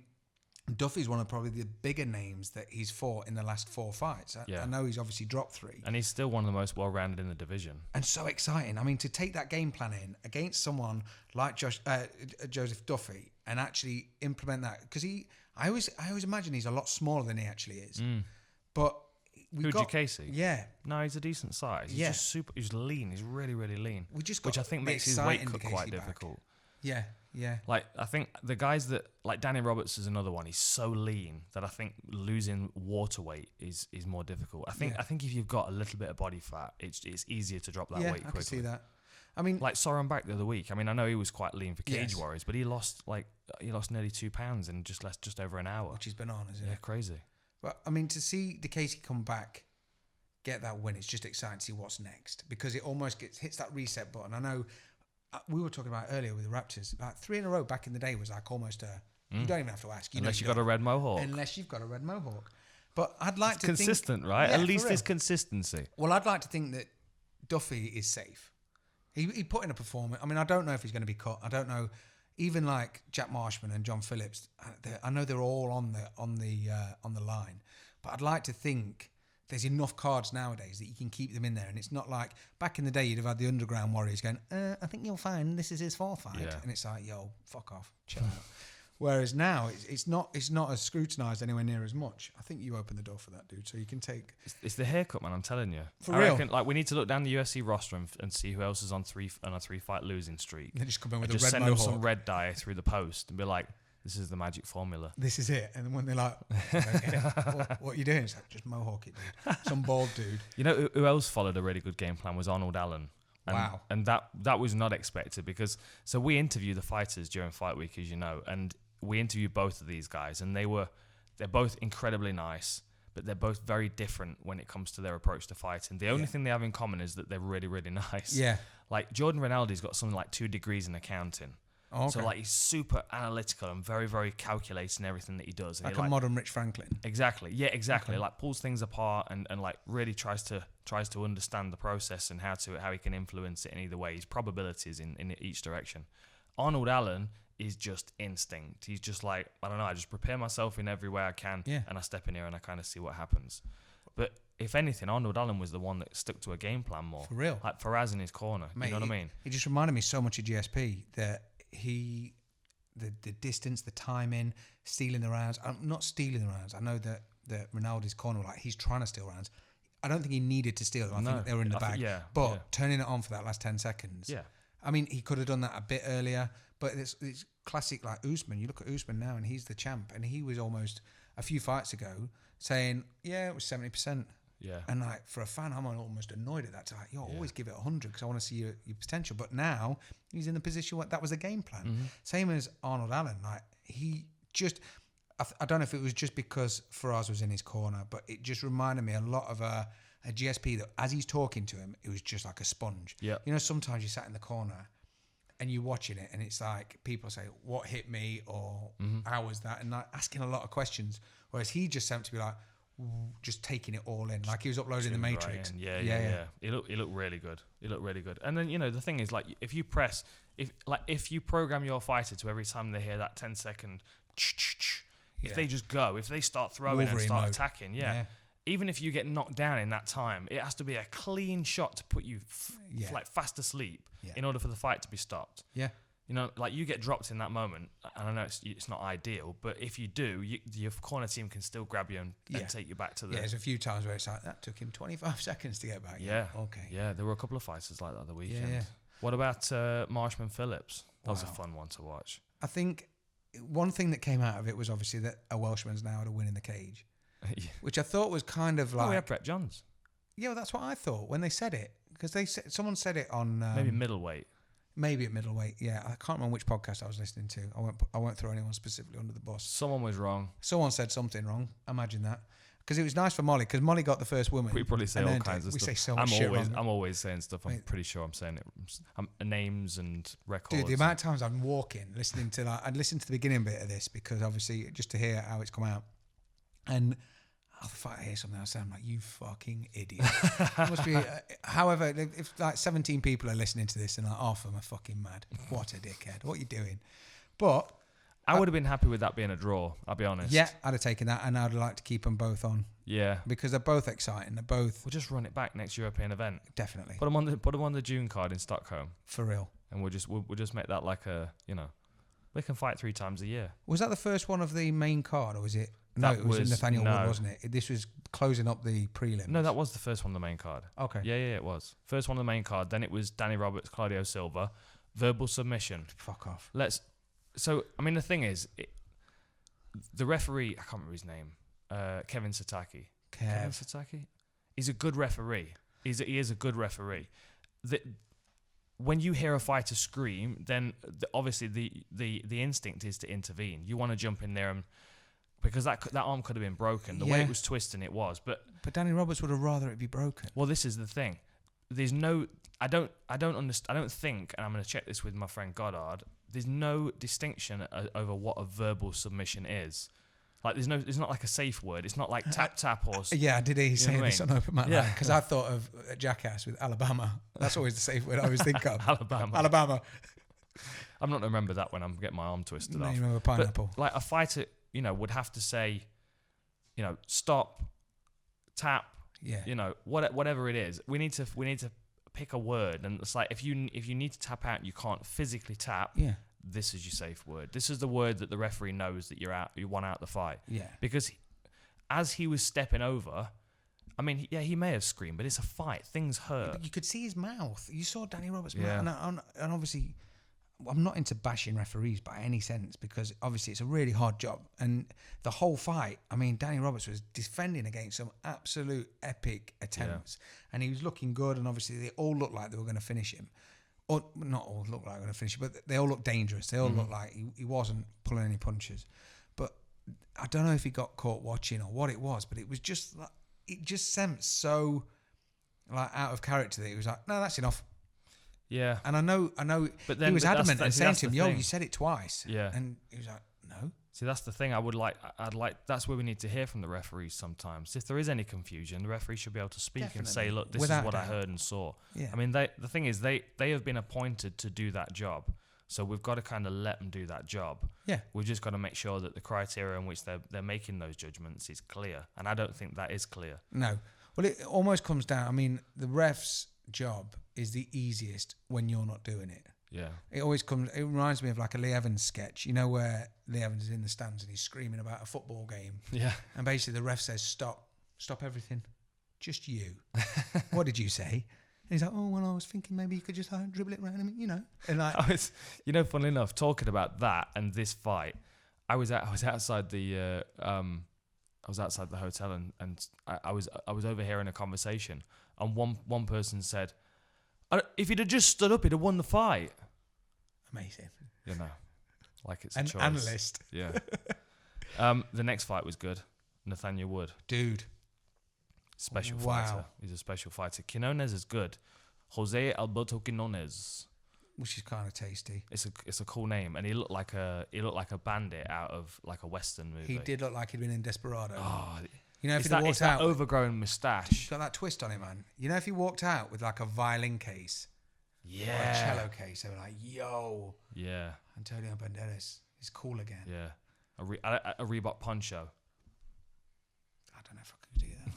Duffy's one of probably the bigger names that he's fought in the last 4 fights. I know he's obviously dropped 3. And he's still one of the most well-rounded in the division. And so exciting. I mean, to take that game plan in against someone like Joseph Duffy and actually implement that. Because I always imagine he's a lot smaller than he actually is. But Casey? Yeah. No, he's a decent size. He's just super. He's lean. He's really, really lean. Which I think makes his weight cut quite difficult. Yeah, yeah. Like I think the guys that like Danny Roberts is another one. He's so lean that I think losing water weight is more difficult. I think if you've got a little bit of body fat, it's easier to drop that weight quickly. I can see that. I mean, like Soren back the other week. I mean, I know he was quite lean for Cage Warriors, but he lost nearly 2 pounds in just over an hour, which is bananas. Isn't it? Yeah, crazy. But I mean, to see DeCasey come back, get that win, it's just exciting to see what's next because it almost hits that reset button. I know we were talking about earlier with the Raptors, like 3 in a row back in the day was like almost you don't even have to ask. Unless you've got a red mohawk. Unless you've got a red mohawk. But I'd like to consistent, think, right? Yeah, at least there's consistency. Well, I'd like to think that Duffy is safe. He put in a performance. I mean, I don't know if he's going to be cut. I don't know. Even like Jack Marshman and John Phillips, I know they're all on the line. But I'd like to think there's enough cards nowadays that you can keep them in there. And it's not like back in the day you'd have had the Underground Warriors going, I think you'll find this is his 4th fight. Yeah. And it's like, yo, fuck off, chill out. Whereas now it's not as scrutinised anywhere near as much. I think you opened the door for that, dude. So you can take. It's the haircut, man. I'm telling you. For real. Reckon, we need to look down the UFC roster and see who else is on a 3-fight losing streak. They just come in with and a red send mohawk. them some red dye through the post and be like, "This is the magic formula. This is it." And when they're like, what are you doing? It's like, just mohawk it, dude. Some bald dude. You know who else followed a really good game plan was Arnold Allen. And, Wow. And that was not expected because so we interview the fighters during fight week, as you know, and we interviewed both of these guys, and they're both incredibly nice, but they're both very different when it comes to their approach to fighting. The only thing they have in common is that they're really, really nice. Yeah. Like Jordan Rinaldi's got something like 2 degrees in accounting. Oh, okay. So like he's super analytical and very, very calculating everything that he does. And Like a modern Rich Franklin. Exactly. Yeah, exactly. Okay. Like pulls things apart and like really tries to understand the process and how he can influence it in either way. His probabilities in each direction. Arnold Allen is just instinct. He's just like, I don't know, I just prepare myself in every way I can and I step in here and I kind of see what happens. But if anything, Arnold Allen was the one that stuck to a game plan more. For real. Like Faraz in his corner. Mate, you know what I mean? He just reminded me so much of GSP that the distance, the timing, stealing the rounds. I'm not stealing the rounds. I know that Ronaldo's corner, like he's trying to steal rounds. I don't think he needed to steal them. I think they were in the bag. But turning it on for that last 10 seconds. Yeah. I mean, he could have done that a bit earlier, but it's classic like Usman. You look at Usman now and he's the champ, and he was almost a few fights ago saying, yeah, it was 70%. Yeah. And like for a fan, I'm almost annoyed at that. Like, always give it 100 because I want to see your potential. But now he's in the position where that was a game plan. Mm-hmm. Same as Arnold Allen. Like he just, I don't know if it was just because Faraz was in his corner, but it just reminded me a lot of a GSP that as he's talking to him, it was just like a sponge. Yeah. You know, sometimes you sat in the corner and you're watching it and it's like people say, what hit me or how was that? And like asking a lot of questions. Whereas he just seemed to be like, just taking it all in, like he was uploading the Matrix. Right. Yeah. He looked really good. He looked really good. And then the thing is, like, if you program your fighter to every time they hear that 10-second, if they just go, if they start throwing Wolverine and start attacking, even if you get knocked down in that time, it has to be a clean shot to put you like fast asleep in order for the fight to be stopped. Yeah. You know, like you get dropped in that moment, and I know it's not ideal, but if you do, your corner team can still grab you and take you back to the... Yeah, there's a few times where it's like, that took him 25 seconds to get back. Yeah. Okay. Yeah, there were a couple of fighters like that the weekend. Yeah. What about Marshman Phillips? That was a fun one to watch. I think one thing that came out of it was obviously that a Welshman's now had a win in the cage, which I thought was kind of like... Oh, we had Brett Johns. Yeah, well, that's what I thought when they said it, because someone said it on... maybe middleweight. Maybe at middleweight, yeah. I can't remember which podcast I was listening to. I won't throw anyone specifically under the bus. Someone was wrong. Someone said something wrong. Imagine that. Because it was nice for Molly, because Molly got the first woman. We probably say all kinds of stuff. We say so much shit wrong. I'm always saying stuff. I'm pretty sure I'm saying it. Names and records. Dude, the amount of times I'm walking, listening to I'd listen to the beginning bit of this because obviously just to hear how it's come out. And if I hear something, I sound like, you fucking idiot. It must be. However, if like 17 people are listening to this and like half of them are fucking mad, what a dickhead. What are you doing? But I would have been happy with that being a draw, I'll be honest. Yeah, I'd have taken that, and I'd like to keep them both on. Yeah. Because they're both exciting. They're both... We'll just run it back next European event. Definitely. Put them on the June card in Stockholm. For real. And we'll just make that like a, they can fight 3 times a year. Was that the first one of the main card, or was it... No, it was Nathaniel Wood, wasn't it? This was closing up the prelims. No, that was the first one on the main card. Okay. Yeah, it was. First one on the main card. Then it was Danny Roberts, Claudio Silva. Verbal submission. Fuck off. So, I mean, the thing is... the referee, I can't remember his name, Kevin Sataki. Kevin Sataki? He's a good referee. He is a good referee. When you hear a fighter scream, then obviously the instinct is to intervene. You want to jump in there, and because that arm could have been broken. The way it was twisting, it was. But Danny Roberts would have rather it be broken. Well, this is the thing. There's no... I don't think, and I'm going to check this with my friend Goddard, there's no distinction over what a verbal submission is. Like, there's not like a safe word. It's not like tap or... Yeah, I did hear you saying this on Open Mat Live, because I thought of Jackass with Alabama. That's always the safe word I always think of. Alabama. I'm not going to remember that when I'm getting my arm twisted off. You remember pineapple. But, like, a fighter, would have to say, stop, tap, whatever it is. We need to pick a word, and it's like if you need to tap out, you can't physically tap. Yeah. this is your safe word. This is the word that the referee knows that you want out the fight. Yeah. Because as he was stepping over, I mean, yeah, he may have screamed, but it's a fight. Things hurt. But you could see his mouth. You saw Danny Roberts' mouth. And obviously, I'm not into bashing referees by any sense, because obviously it's a really hard job. And the whole fight, I mean, Danny Roberts was defending against some absolute epic attempts. And he was looking good, and obviously they all looked like they were going to finish him. Or not all looked like they were going to finish him, but they all looked dangerous. They all looked like he wasn't pulling any punches. But I don't know if he got caught watching or what it was, but it was just like, it just seemed so like out of character that he was like, no, that's enough. Yeah. And I know, but then, he was adamant and saying that's to him, yo, you said it twice. Yeah. And he was like, no. See, that's the thing. That's where we need to hear from the referees sometimes. If there is any confusion, the referee should be able to speak and say, look, this is what I heard and saw. Yeah. I mean, the thing is, they have been appointed to do that job. So we've got to kind of let them do that job. Yeah. We've just got to make sure that the criteria in which they're making those judgments is clear. And I don't think that is clear. No. Well, it almost comes down, I mean, the ref's job is the easiest when you're not doing it. Yeah. It reminds me of like a Lee Evans sketch, you know, where Lee Evans is in the stands and he's screaming about a football game. Yeah. And basically the ref says, stop everything. Just you. What did you say? And he's like, oh, well, I was thinking maybe you could just dribble it around him, you know. And like, funnily enough, talking about that and this fight, I was outside the hotel and I was overhearing a conversation, and one person said, if he'd have just stood up, he'd have won the fight. Amazing. You know, like it's a An choice. analyst. Yeah. The next fight was good. Nathaniel Wood. Dude. Special fighter. He's a special fighter. Quinones is good. Jose Alberto Quinones. Which is kind of tasty. It's a cool name, and he looked like a bandit out of like a Western movie. He did look like he'd been in Desperado. Oh, you know, if it's he'd walked out, that overgrown moustache. He's got that twist on it, man. You know, if he walked out with like a violin case, or a cello case, they were like, "Yo, yeah, Antonio Banderas is cool again." Yeah, a Reebok poncho. I don't know if I could do that.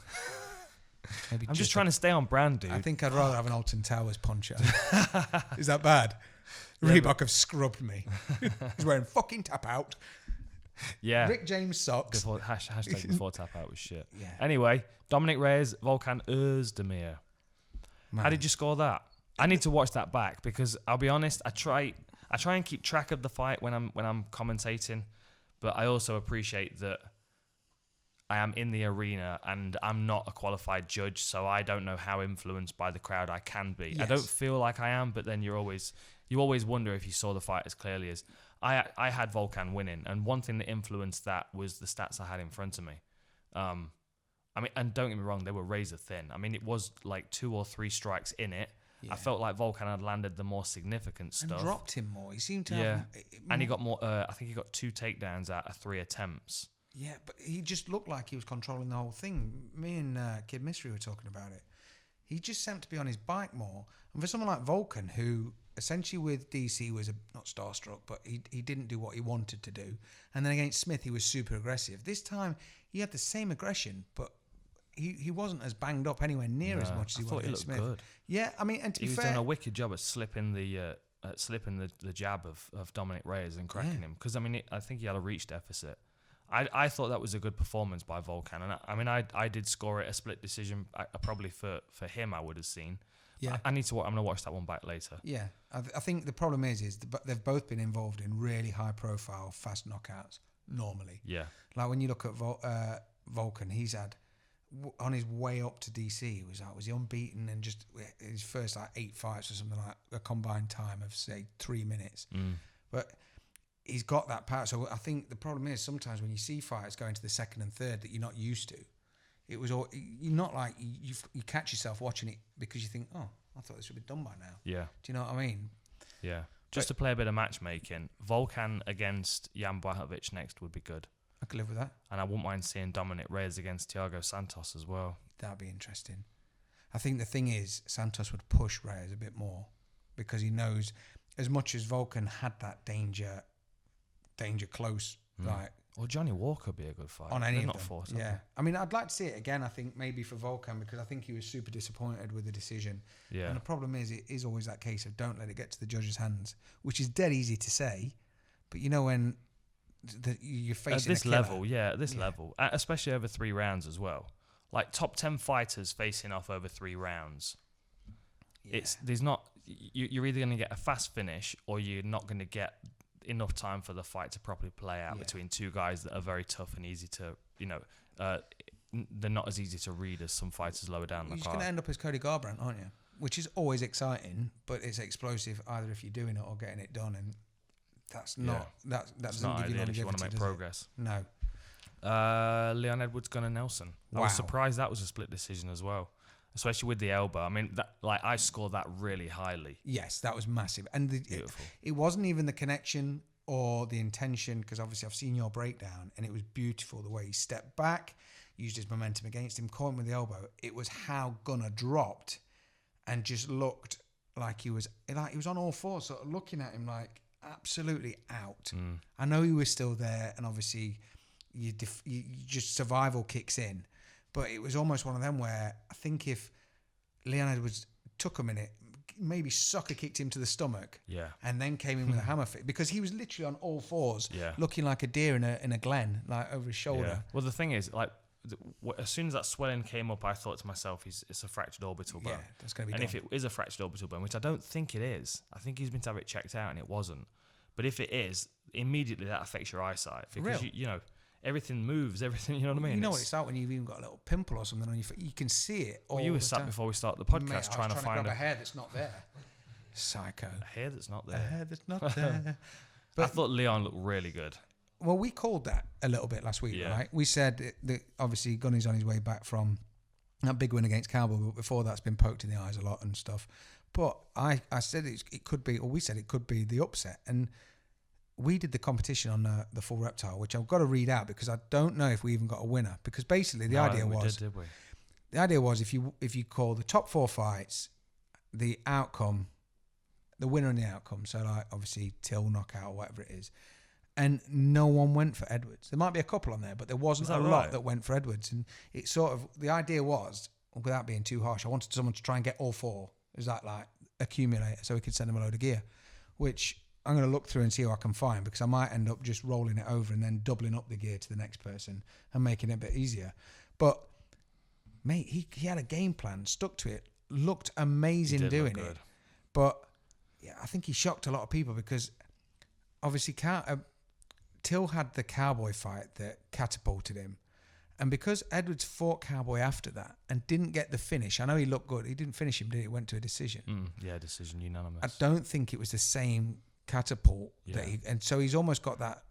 Maybe I'm just trying to stay on brand, dude. I think I'd rather have an Alton Towers poncho. Is that bad? Reebok have scrubbed me. He's wearing fucking tap out. Yeah. Rick James socks. Hashtag before tap out was shit. Yeah. Anyway, Dominic Reyes, Volkan Özdemir. Man. How did you score that? I need to watch that back, because I'll be honest, I try and keep track of the fight when I'm commentating, but I also appreciate that I am in the arena and I'm not a qualified judge, so I don't know how influenced by the crowd I can be. Yes. I don't feel like I am, but then you always wonder if you saw the fight as clearly as I had Volkan winning, and one thing that influenced that was the stats I had in front of me. I mean, and don't get me wrong, they were razor thin. I mean, it was like 2 or 3 strikes in it. Yeah. I felt like Volkan had landed the more significant stuff. And dropped him more. He seemed to have... And he got more... I think he got 2 takedowns out of 3 attempts. Yeah, but he just looked like he was controlling the whole thing. Me and Kid Mystery were talking about it. He just seemed to be on his bike more. And for someone like Volkan, who essentially with DC was not starstruck, but he didn't do what he wanted to do. And then against Smith, he was super aggressive. This time, he had the same aggression, but he wasn't as banged up anywhere near as much as he was against Smith. Good. Yeah, I mean, and to be fair, he was doing a wicked job at slipping the jab of Dominic Reyes and cracking him. Because I mean, I think he had a reach deficit. I thought that was a good performance by Volkan, and I mean, I did score it a split decision. Probably for him, I would have seen. Yeah, I need to. I'm gonna watch that one back later. Yeah, I think the problem is they've both been involved in really high profile fast knockouts normally. Yeah, like when you look at Volkan, he's had on his way up to DC, he was he unbeaten, and just his first like 8 fights or something like a combined time of say 3 minutes, but. He's got that power. So I think the problem is sometimes when you see fighters going to the second and third that you're not used to, you're not like you catch yourself watching it because you think, oh, I thought this would be done by now. Yeah. Do you know what I mean? Yeah. Just to play a bit of matchmaking, Volkan against Jan Blachowicz next would be good. I could live with that. And I wouldn't mind seeing Dominic Reyes against Thiago Santos as well. That'd be interesting. I think the thing is Santos would push Reyes a bit more because he knows as much as Volkan had that danger close, like Or Johnny Walker be a good fight. On any They're of not them. fought. Yeah. I mean, I'd like to see it again, I think, maybe for Volkan, because I think he was super disappointed with the decision. Yeah. And the problem is, it is always that case of don't let it get to the judge's hands, which is dead easy to say. But when you're facing at this a killer, level, at this level, especially over 3 rounds as well. Like top 10 fighters facing off over 3 rounds. Yeah. You're either going to get a fast finish or you're not going to get enough time for the fight to properly play out between 2 guys that are very tough and easy to, they're not as easy to read as some fighters lower down the card. You're just going to end up as Cody Garbrandt, aren't you? Which is always exciting, but it's explosive either if you're doing it or getting it done, and that's not that doesn't not give you ideal if you want to longevity, make progress. No. Leon Edwards, Gunnar Nelson. I was surprised that was a split decision as well, especially with the elbow. I mean, I scored that really highly. Yes, that was massive, and it wasn't even the connection or the intention, because obviously I've seen your breakdown, and it was beautiful the way he stepped back, used his momentum against him, caught him with the elbow. It was how Gunnar dropped, and just looked like he was on all fours, sort of looking at him like absolutely out. I know he was still there, and obviously you just survival kicks in, but it was almost one of them where I think if Leon Edwards took a minute, maybe sucker kicked him to the stomach, and then came in with a hammer fit, because he was literally on all fours, looking like a deer in a glen, like over his shoulder. Yeah. Well, the thing is, like, as soon as that swelling came up, I thought to myself, it's a fractured orbital bone. Yeah, that's going to be And done. if it is a fractured orbital bone, which I don't think it is, I think he's been to have it checked out, and it wasn't. But if it is, immediately that affects your eyesight, because everything moves, everything. You know what I mean? You know what it's like when you've even got a little pimple or something on your face. You can see it. All you were the sat time. before we start the podcast Mate, trying to find grab a hair that's not there. Psycho. A hair that's not there. A hair that's not there. But I thought Leon looked really good. Well, we called that a little bit last week, right? We said that obviously Gunny's on his way back from that big win against Cowboy, but before that's been poked in the eyes a lot and stuff. But I said it could be, or we said it could be the upset. And we did the competition on the full Reptile, which I've got to read out because I don't know if we even got a winner. Because basically the idea was, did we? The idea was if you call the top 4 fights, the outcome, the winner and the outcome. So like obviously Till knockout or whatever it is. And no one went for Edwards. There might be a couple on there, but there wasn't a lot that went for Edwards. And it sort of, the idea was, without being too harsh, I wanted someone to try and get all 4. Is that like accumulator, so we could send them a load of gear, which I'm going to look through and see who I can find, because I might end up just rolling it over and then doubling up the gear to the next person and making it a bit easier. But mate, he had a game plan, stuck to it, looked amazing doing it. But yeah, I think he shocked a lot of people because obviously Till had the Cowboy fight that catapulted him. And because Edwards fought Cowboy after that and didn't get the finish, I know he looked good. He didn't finish him, did he? It went to a decision. Decision, unanimous. I don't think it was the same catapult that and so he's almost got that.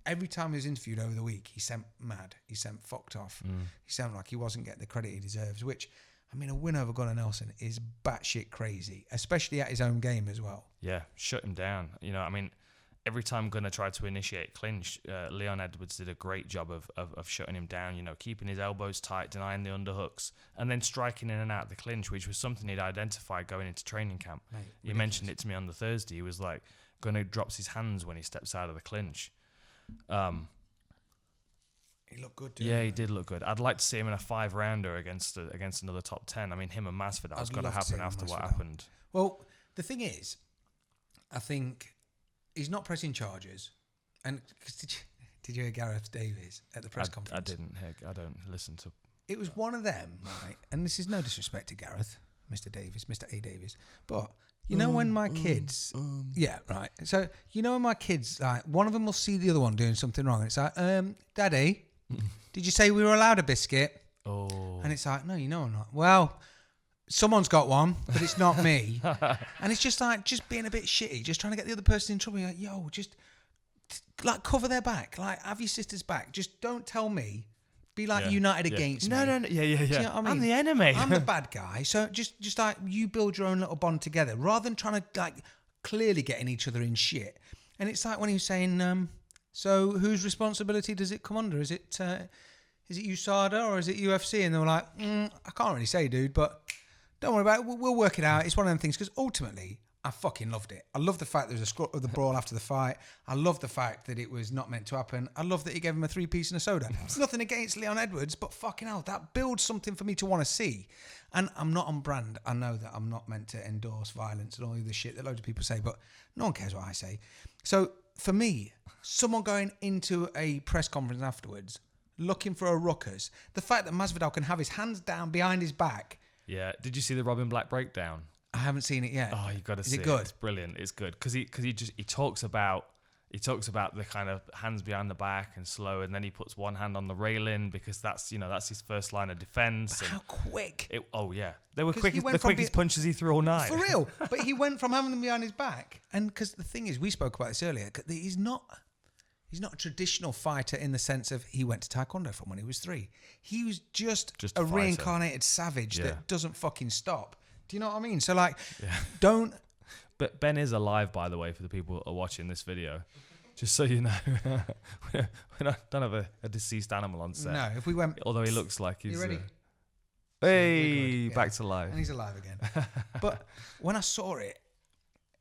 Every time he was interviewed over the week, he sent mad. He sent fucked off. He sounded like he wasn't getting the credit he deserves, which, I mean, a win over Gunnar Nelson is batshit crazy, especially at his own game as well. Yeah, shut him down. I mean, every time Gunnar tried to initiate clinch, Leon Edwards did a great job of shutting him down, keeping his elbows tight, denying the underhooks, and then striking in and out the clinch, which was something he'd identified going into training camp. He mentioned it to me on the Thursday. He was like, Gunnar drops his hands when he steps out of the clinch. He looked good, he did look good. I'd like to see him in a 5-rounder against another top 10. I mean, him and Masvidal's got to happen after what happened. Well, the thing is, I think he's not pressing charges. And did you hear Gareth Davies at the press conference? I didn't hear. I don't listen to. It was one of them, right? And this is no disrespect to Gareth, Mr. Davies, Mr. A. Davies, but when my kids, yeah, right. So when my kids, like, one of them will see the other one doing something wrong, and it's like, Daddy, did you say we were allowed a biscuit? Oh. And it's like, no, I'm not. Well, someone's got one, but it's not me. And it's just like, just being a bit shitty, just trying to get the other person in trouble. You're like, yo, just like cover their back, like have your sister's back. Just don't tell me. Be like united against me. No. Yeah. Do you know what I mean? I'm the enemy. I'm the bad guy. So just like you build your own little bond together rather than trying to like clearly getting each other in shit. And it's like when he was saying, so whose responsibility does it come under? Is it USADA or is it UFC? And they were like, I can't really say, dude, but don't worry about it. We'll work it out. It's one of them things because ultimately I fucking loved it. I love the fact there was the brawl after the fight. I love the fact that it was not meant to happen. I love that he gave him a 3-piece and a soda. It's nothing against Leon Edwards, but fucking hell, that builds something for me to want to see. And I'm not on brand. I know that I'm not meant to endorse violence and all the shit that loads of people say, but no one cares what I say. So for me, someone going into a press conference afterwards, looking for a ruckus, the fact that Masvidal can have his hands down behind his back. Yeah. Did you see the Robin Black breakdown? I haven't seen it yet. Oh, you got to see it. Is it good? It's brilliant. It's good because he talks about the kind of hands behind the back and slow, and then he puts one hand on the railing because that's his first line of defense. But how quick? They were the quickest punches he threw all night. For real. But he went from having them behind his back, and because the thing is, we spoke about this earlier. He's not a traditional fighter in the sense of he went to Taekwondo from when he was 3. He was just a reincarnated savage that doesn't fucking stop. Do you know what I mean? So don't. But Ben is alive, by the way, for the people that are watching this video. Just so you know, we don't have a deceased animal on set. No, if we went. Although he looks like he's. You ready? Hey, back to life. And he's alive again. But when I saw it,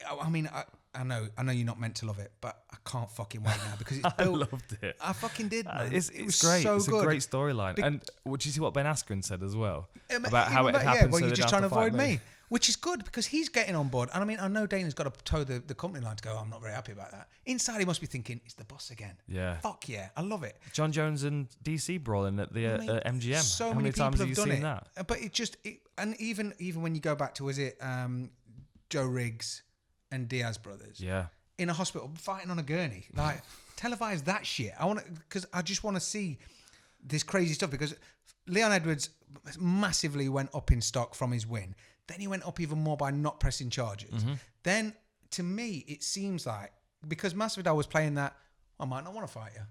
I mean, I know you're not meant to love it, but I can't fucking wait now because it's built. I loved it. I fucking did, man. It's great. So it's good. a great storyline. And did you see what Ben Askren said as well about how it happened? Well, so you're just trying to avoid me. me. Which is good because he's getting on board. And I mean, I know Dana's got to toe the company line to go, I'm not very happy about that. Inside, he must be thinking, it's the boss again. Yeah. Fuck yeah. I love it. John Jones and DC brawling at the MGM. So How many times people have have you done seen it. that? But and even when you go back to, was it Joe Riggs and Diaz brothers? Yeah. In a hospital, fighting on a gurney. Like, televise that shit. Because I just want to see this crazy stuff because Leon Edwards massively went up in stock from his win. Then he went up even more by not pressing charges. Mm-hmm. Then, to me, it seems like, because Masvidal was playing that, I might not want to fight you.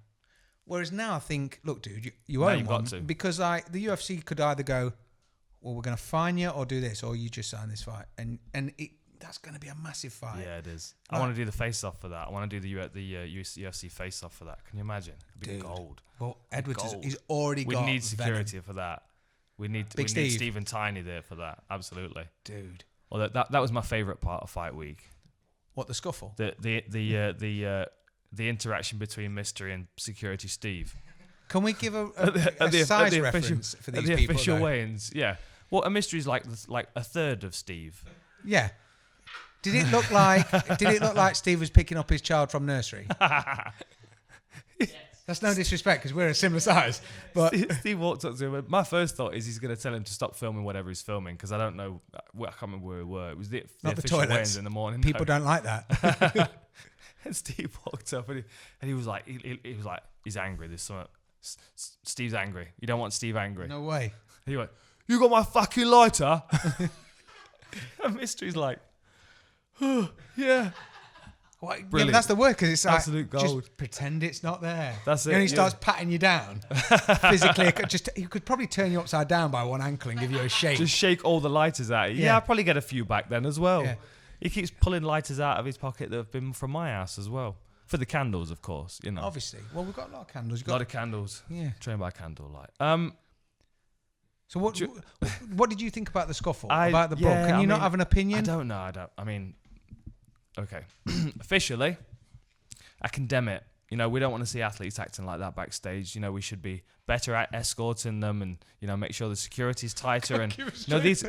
Whereas now I think, look, dude, you own one. Because the UFC could either go, well, we're going to fine you or do this, or you just sign this fight. And that's going to be a massive fight. Yeah, it is. I want to do the face-off for that. I want to do the UFC face-off for that. Can you imagine? It'd be gold. Well, Edwards, he's already got We need security venom. for that. We need Steve. Steve and Tiny there for that. Absolutely, dude. Well, that was my favorite part of Fight Week. What, the scuffle? The interaction between Mystery and Security Steve. Can we give a size reference for these people? The official weigh-ins, yeah. Well, a Mystery's like a third of Steve. Yeah. Did it look like Steve was picking up his child from nursery? That's no disrespect because we're a similar size. But Steve walked up to him. My first thought is he's going to tell him to stop filming whatever he's filming because I don't know. I can't remember where we were. It was the official weigh-ins in the morning. People don't like that. And Steve walked up and he was like, he's angry. There's something. Steve's angry. You don't want Steve angry. No way. He went, you got my fucking lighter? And Mystery's like, oh, yeah. Well, yeah, but that's the word because it's absolute like, gold. Just pretend it's not there. That's it. And he starts patting you down physically. He could probably turn you upside down by one ankle and give you a shake. Just shake all the lighters out. Yeah, I'll probably get a few back then as well. Yeah. He keeps pulling lighters out of his pocket that have been from my house as well. For the candles, of course, you know. Obviously. Well, we've got a lot of candles. A lot of candles. Yeah. Trained by candlelight. So what did you think about the scuffle? About the brawl? Can you not have an opinion? I don't know. I mean, okay. Officially, I condemn it. You know, we don't want to see athletes acting like that backstage. You know, we should be better at escorting them and, you know, make sure the security's tighter. And, you know, these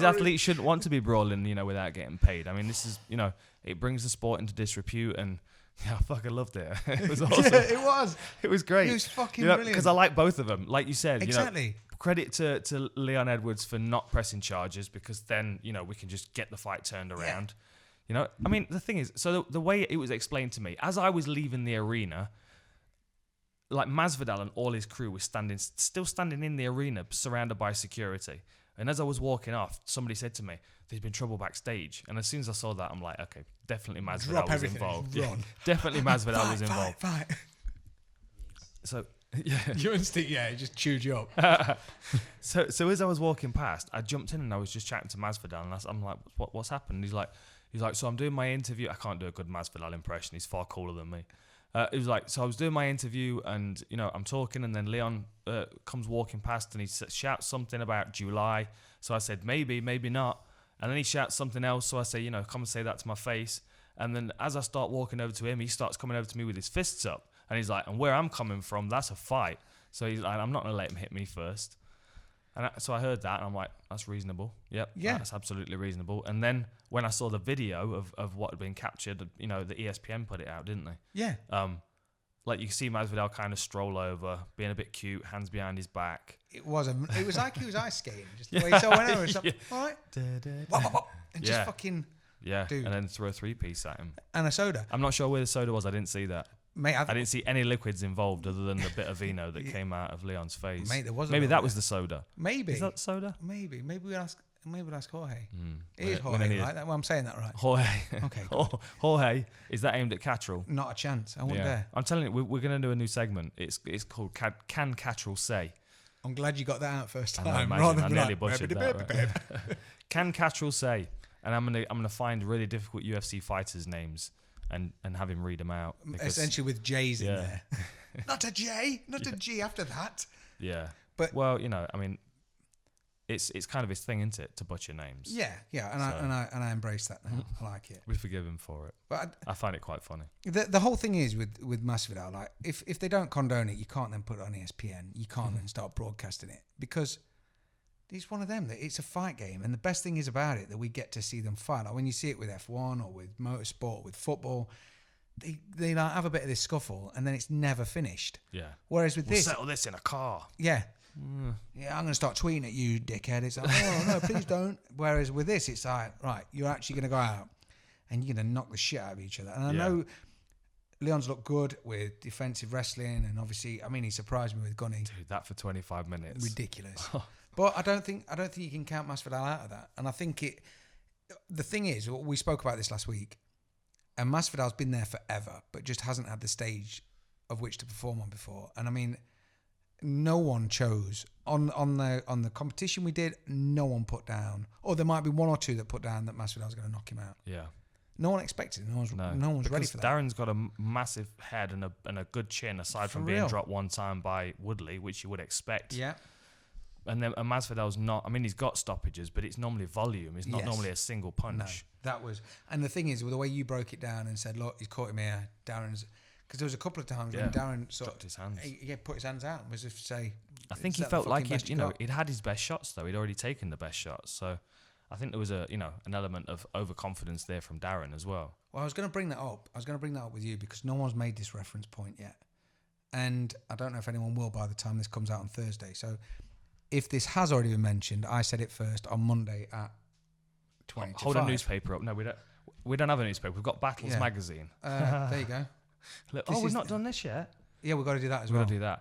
athletes shouldn't want to be brawling, you know, without getting paid. I mean, this is, you know, it brings the sport into disrepute and, yeah, I fucking loved it. It was awesome. Yeah, it was. It was great. It was fucking brilliant. Because I like both of them. Like you said, exactly. You know, credit to Leon Edwards for not pressing charges because then, you know, we can just get the fight turned around. Yeah. You know, I mean, the thing is, so the way it was explained to me, as I was leaving the arena, like Masvidal and all his crew were still standing in the arena, surrounded by security. And as I was walking off, somebody said to me, there's been trouble backstage. And as soon as I saw that, I'm like, okay, definitely Masvidal was involved. Yeah, definitely Masvidal was involved. Fight. So, yeah. Your instinct, yeah, it just chewed you up. So as I was walking past, I jumped in and I was just chatting to Masvidal. And I'm like, what's happened? He's like, so I'm doing my interview. I can't do a good Masvidal impression. He's far cooler than me. He was like, so I was doing my interview and, you know, I'm talking and then Leon comes walking past and he shouts something about July. So I said, maybe not. And then he shouts something else. So I say, you know, come and say that to my face. And then as I start walking over to him, he starts coming over to me with his fists up. And he's like, and where I'm coming from, that's a fight. So he's like, I'm not going to let him hit me first. And so I heard that, and I'm like, that's reasonable. Yep, yeah, that's absolutely reasonable. And then when I saw the video of what had been captured, you know, the ESPN put it out, didn't they? Yeah. Like you can see Masvidal kind of stroll over, being a bit cute, hands behind his back. It was like he was ice skating. Just the way he went over and stuff. All right. And just fucking. Yeah, dude. And then throw a 3-piece at him. And a soda. I'm not sure where the soda was. I didn't see that. Mate, I didn't see any liquids involved other than the bit of vino that came out of Leon's face. Mate, there was. Maybe that was the soda. Maybe. Is that soda? Maybe we'll ask Jorge. It is Jorge, right? Well, I'm saying that right. Jorge. Okay. Cool. Jorge. Is that aimed at Cattrall? Not a chance. I wouldn't dare. I'm telling you, we're going to do a new segment. It's called Can Cattrall Say? I'm glad you got that out first time. I nearly butchered that. Right? Can Cattrall Say? And I'm gonna find really difficult UFC fighters' names and have him read them out. Essentially with J's in there. Not a J, not a G after that. Yeah. But well, you know, I mean, it's kind of his thing, isn't it, to butcher names? Yeah, and I embrace that now. I like it. We forgive him for it. But I find it quite funny. The whole thing is with Masvidal, like if they don't condone it, you can't then put it on ESPN. You can't then start broadcasting it because he's one of them. That it's a fight game, and the best thing is about it that we get to see them fight. Like when you see it with F1 or with motorsport, with football, they like have a bit of this scuffle, and then it's never finished. Yeah. Whereas with we'll settle this in a car. Yeah. Yeah, I'm going to start tweeting at you, dickhead. It's like, oh, no, please don't. Whereas with this, it's like, right, you're actually going to go out and you're going to knock the shit out of each other. And I know Leon's looked good with defensive wrestling, and obviously, I mean, he surprised me with Gunny. Dude, that for 25 minutes. Ridiculous. But I don't think you can count Masvidal out of that. And I think the thing is, we spoke about this last week, and Masvidal's been there forever, but just hasn't had the stage of which to perform on before. And I mean, no one chose on the competition we did. No one put down, or there might be one or two that put down that Masvidal's going to knock him out. Yeah, no one expected it. No one's ready for that. Darren's got a massive head and a good chin, aside from being dropped one time by Woodley, which you would expect. Yeah. And then Masvidal's not. I mean, he's got stoppages, but it's normally volume. It's not normally a single punch. No, that was. And the thing is, with the way you broke it down and said, "Look, he's caught him here." Darren's. Because there was a couple of times when Darren dropped his hands. He put his hands out and was just to say. I think he felt like he'd had his best shots though. He'd already taken the best shots, so I think there was an element of overconfidence there from Darren as well. Well, I was going to bring that up. With you because no one's made this reference point yet, and I don't know if anyone will by the time this comes out on Thursday. So, if this has already been mentioned, I said it first on Monday at 20 to 5. Hold a newspaper up. No, we don't have a newspaper. We've got Battles magazine. There you go. Look, we've not done this yet. Yeah, we've got to do that as well. We've got to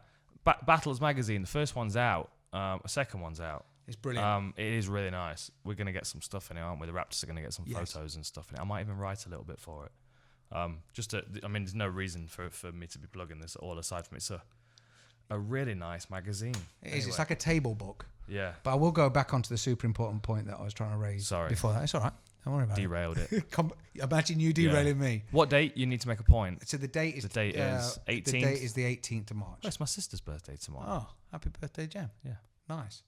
do that. Battles magazine. The first one's out. The second one's out. It's brilliant. It is really nice. We're going to get some stuff in it, aren't we? The Raptors are going to get some photos and stuff in it. I might even write a little bit for it. There's no reason for me to be plugging this at all aside from it's a really nice magazine. It is. Anyway. It's like a table book. Yeah. But I will go back onto the super important point that I was trying to raise before that. It's all right. Don't worry about Derailed it. Imagine you derailing me. What date? You need to make a point. So the date is 18th. The date is the 18th of March. Oh, it's my sister's birthday tomorrow. Oh, happy birthday, Jem. Yeah. Nice.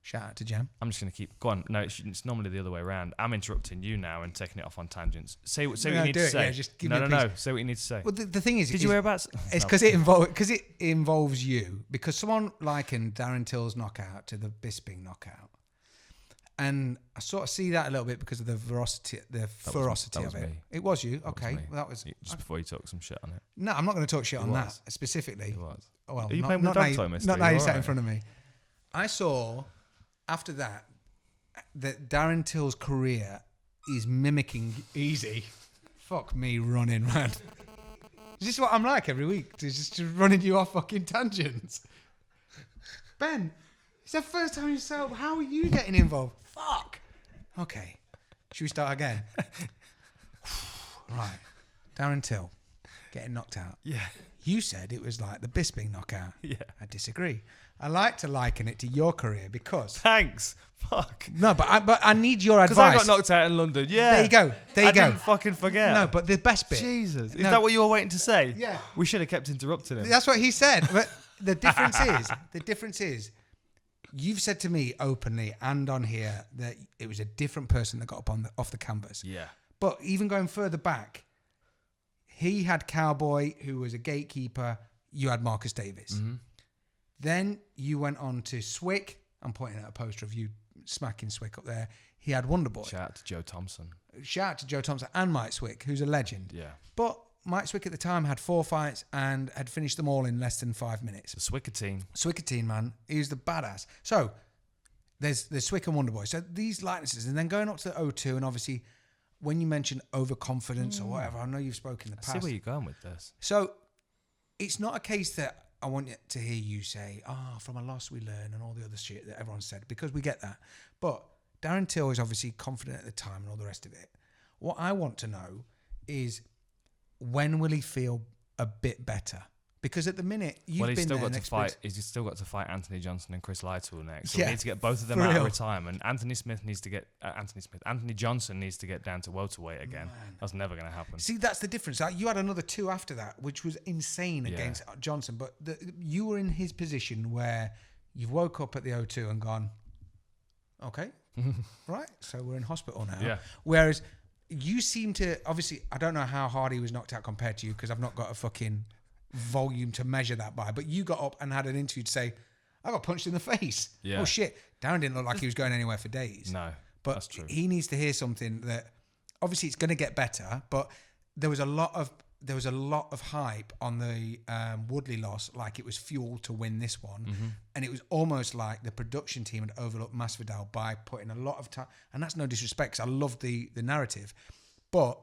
Shout out to Jem. I'm just going to keep... Go on. No, it's normally the other way around. I'm interrupting you now and taking it off on tangents. Say what you need to say. Yeah, just give me a piece. Say what you need to say. Well, the thing is... Did you hear about... It's because it involves you. Because someone likened Darren Till's knockout to the Bisping knockout. And I sort of see that a little bit because of the ferocity of it. Me. It was you? Okay. That was just before you talk some shit on it. No, I'm not going to talk shit on that specifically. It was. Well, are you playing with the dog toy, mister? Not now you sat in front of me. I saw... After that Darren Till's career is mimicking easy. Fuck me running, man. Is this what I'm like every week? Just running you off fucking tangents. Ben, it's the first time you said, how are you getting involved? Fuck. Okay. Should we start again? Right. Darren Till getting knocked out. Yeah. You said it was like the Bisping knockout. Yeah. I disagree. I like to liken it to your career because... Thanks. Fuck. No, but I need your advice. Because I got knocked out in London. Yeah. There you go. I didn't fucking forget. No, but the best bit... Jesus. Is that what you were waiting to say? Yeah. We should have kept interrupting him. That's what he said. But the difference is, You've said to me openly and on here that it was a different person that got up off the canvas. Yeah. But even going further back, he had Cowboy, who was a gatekeeper. You had Marcus Davis. Mm-hmm. Then you went on to Swick. I'm pointing at a poster of you smacking Swick up there. He had Wonderboy. Shout out to Joe Thompson. Shout out to Joe Thompson and Mike Swick, who's a legend. Yeah. But Mike Swick at the time had 4 fights and had finished them all in less than 5 minutes. The Swickatine. Swickatine, man. He was the badass. So there's Swick and Wonderboy. So these likenesses, and then going up to the O2, and obviously when you mention overconfidence or whatever, I know you've spoken in the past. I see where you're going with this. So it's not a case that I want to hear you say, from a loss we learn and all the other shit that everyone said, because we get that. But Darren Till is obviously confident at the time and all the rest of it. What I want to know is, when will he feel a bit better? Because at the minute, he's still got to fight. He's still got to fight Anthony Johnson and Chris Lytle next. So Yeah, we need to get both of them out of retirement. Anthony Johnson needs to get down to welterweight again. Man. That's never going to happen. See, that's the difference. You had another 2 after that, which was insane against Johnson. But you were in his position where you've woke up at the O2 and gone, okay, right, so we're in hospital now. Yeah. Whereas you seem to, obviously, I don't know how Hardy was knocked out compared to you, because I've not got a fucking volume to measure that by, but you got up and had an interview to say, I got punched in the face. Yeah. Oh shit. Darren didn't look like he was going anywhere for days. No, but that's true. He needs to hear something that, obviously it's going to get better, but there was a lot of hype on the Woodley loss, like it was fuel to win this one. Mm-hmm. And it was almost like the production team had overlooked Masvidal by putting a lot of time, and that's no disrespect, 'cause I love the narrative, but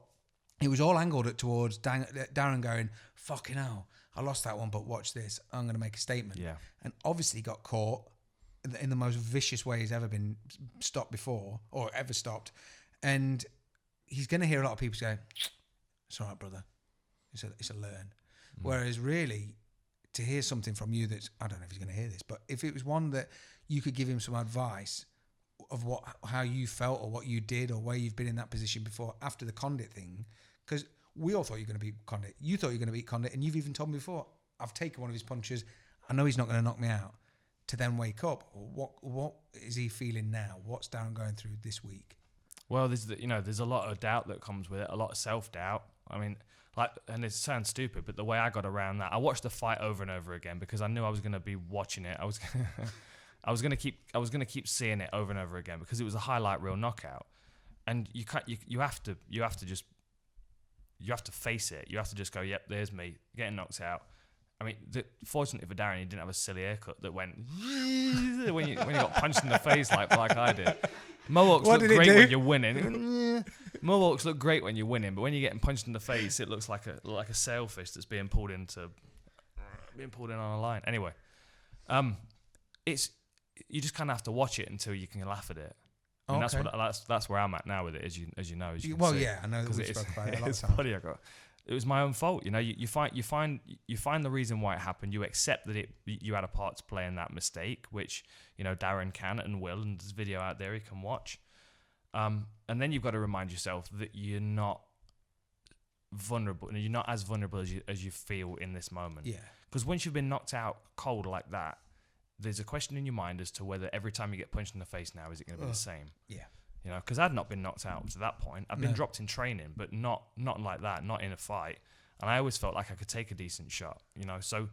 it was all angled towards Darren going, fucking hell, I lost that one, but watch this, I'm going to make a statement. Yeah. And obviously got caught in the most vicious way he's ever been stopped before, or ever stopped. And he's going to hear a lot of people say, it's all right, brother. It's a learn. Whereas really, to hear something from you that's, I don't know if he's going to hear this, but if it was one that you could give him some advice of how you felt or what you did or where you've been in that position before after the Condit thing, because we all thought you were going to beat Condit. You thought you were going to beat Condit, and you've even told me before, I've taken one of his punches. I know he's not going to knock me out. To then wake up, what is he feeling now? What's Darren going through this week? Well, there's a lot of doubt that comes with it, a lot of self-doubt. I mean, and it sounds stupid, but the way I got around that, I watched the fight over and over again because I knew I was going to be watching it. I was going to keep seeing it over and over again because it was a highlight reel knockout, and you have to face it. You have to just go, yep, there's me getting knocked out. I mean, fortunately for Darren, he didn't have a silly haircut that went when you got punched in the face like I did. Mohawks look great when you're winning. Mohawks look great when you're winning, but when you're getting punched in the face, it looks like a sailfish that's being pulled in on a line. Anyway, you just kind of have to watch it until you can laugh at it. And that's where I'm at now with it, as you know. As you can see. Yeah, I know that we spoke about it a lot of times. It was my own fault, you know. You find the reason why it happened. You accept that you had a part to play in that mistake, which Darren can and will, and there's video out there he can watch. And then you've got to remind yourself that you're not vulnerable. You're not as vulnerable as you feel in this moment. Yeah. Because once you've been knocked out cold like that, there's a question in your mind as to whether every time you get punched in the face now, is it going to be the same? Yeah. Because I'd not been knocked out to that point. I'd been dropped in training, but not like that, not in a fight. And I always felt like I could take a decent shot, So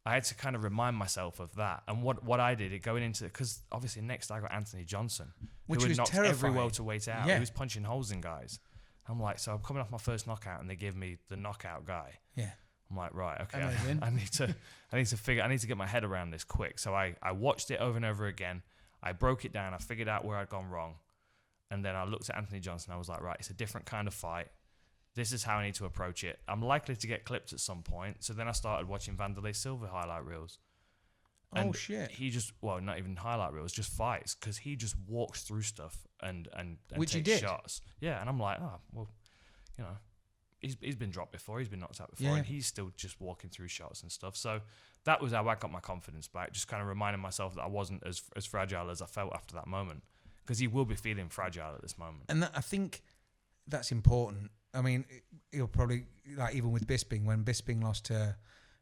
I had to kind of remind myself of that. And what I did, going into, because obviously next I got Anthony Johnson, which who had was knocked terrifying. every welterweight out. He was punching holes in guys. I'm like, so I'm coming off my first knockout, and they give me the knockout guy. Yeah. I'm like, right, okay. I need to get my head around this quick. So I watched it over and over again. I broke it down. I figured out where I'd gone wrong. And then I looked at Anthony Johnson. I was like, right, it's a different kind of fight. This is how I need to approach it. I'm likely to get clipped at some point. So then I started watching Vanderlei Silva highlight reels. And shit. He just, not even highlight reels, just fights. Because he just walks through stuff and which takes he did. shots. Yeah, and I'm like, he's been dropped before. He's been knocked out before. And he's still just walking through shots and stuff. So that was how I got my confidence back. Just kind of reminding myself that I wasn't as fragile as I felt after that moment. Because he will be feeling fragile at this moment. And I think that's important. I mean, he'll probably, like even with Bisping, when Bisping lost to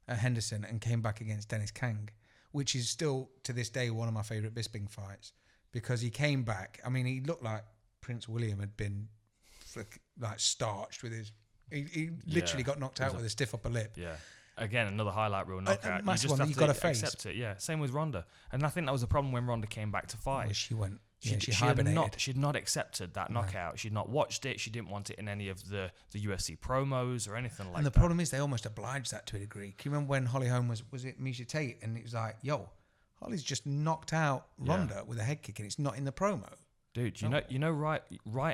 Henderson and came back against Dennis Kang, which is still to this day one of my favourite Bisping fights because he came back. I mean, he looked like Prince William had been like starched with his. He literally got knocked out with a stiff upper lip. Yeah. Again, another highlight reel knockout. A massive one that you've got to face. Accept it. Yeah. Same with Ronda, and I think that was a problem when Ronda came back to fight. Well, she went. She hibernated. She'd not accepted that knockout. She'd not watched it. She didn't want it in any of the UFC promos or anything like that. And the problem is they almost obliged that to a degree. Can you remember when Holly Holm was it Misha Tate? And it was like, yo, Holly's just knocked out Ronda with a head kick and it's not in the promo. Dude, you know, right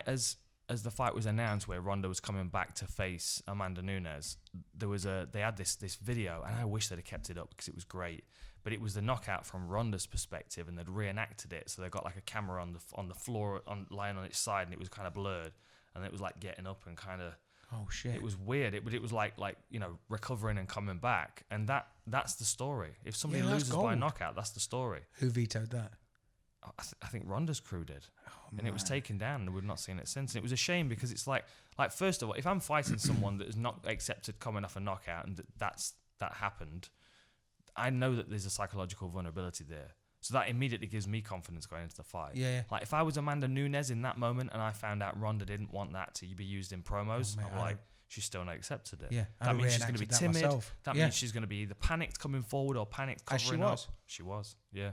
as the fight was announced where Ronda was coming back to face Amanda Nunes, they had this video, and I wish they'd have kept it up because it was great. But it was the knockout from Ronda's perspective, and they'd reenacted it. So they got like a camera on the floor, lying on its side, and it was kind of blurred, and it was like getting up and kind of. Oh shit! It was weird. It was like recovering and coming back, and that's the story. If somebody loses by a knockout, that's the story. Who vetoed that? I think Ronda's crew did, and it was taken down, and we've not seen it since. And it was a shame because it's like first of all, if I'm fighting someone that has not accepted coming off a knockout and that happened, I know that there's a psychological vulnerability there. So that immediately gives me confidence going into the fight. Yeah. Like if I was Amanda Nunes in that moment and I found out Ronda didn't want that to be used in promos, I'm like, she's still not accepted it. Yeah. That means she's going to be timid. Myself. That means she's going to be either panicked coming forward or panicked covering up. She was. Yeah.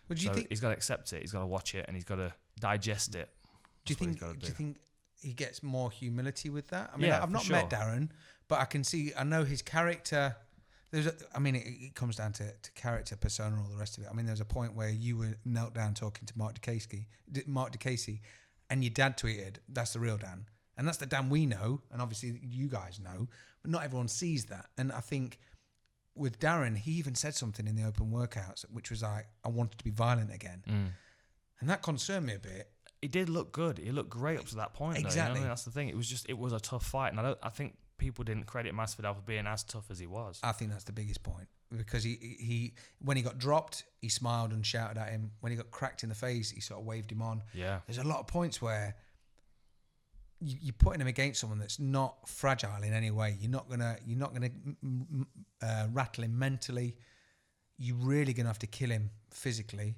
What do you think? He's got to accept it. He's got to watch it and he's got to digest it. Do you think he gets more humility with that? I mean, yeah, I've not met Darren, but I know his character. It comes down to character, persona, and all the rest of it. I mean, there's a point where you were knelt down talking to Mark DeCasey, and your dad tweeted, "That's the real Dan," and that's the Dan we know, and obviously you guys know, but not everyone sees that. And I think with Darren, he even said something in the open workouts, which was like, "I wanted to be violent again," and that concerned me a bit. He did look good. He looked great up to that point. Exactly. Though, you know? I mean, that's the thing. It was a tough fight, and I think people didn't credit Masvidal for being as tough as he was. I think that's the biggest point because he when he got dropped, he smiled and shouted at him. When he got cracked in the face, he sort of waved him on. Yeah, there's a lot of points where you're putting him against someone that's not fragile in any way. You're not gonna rattle him mentally. You're really gonna have to kill him physically,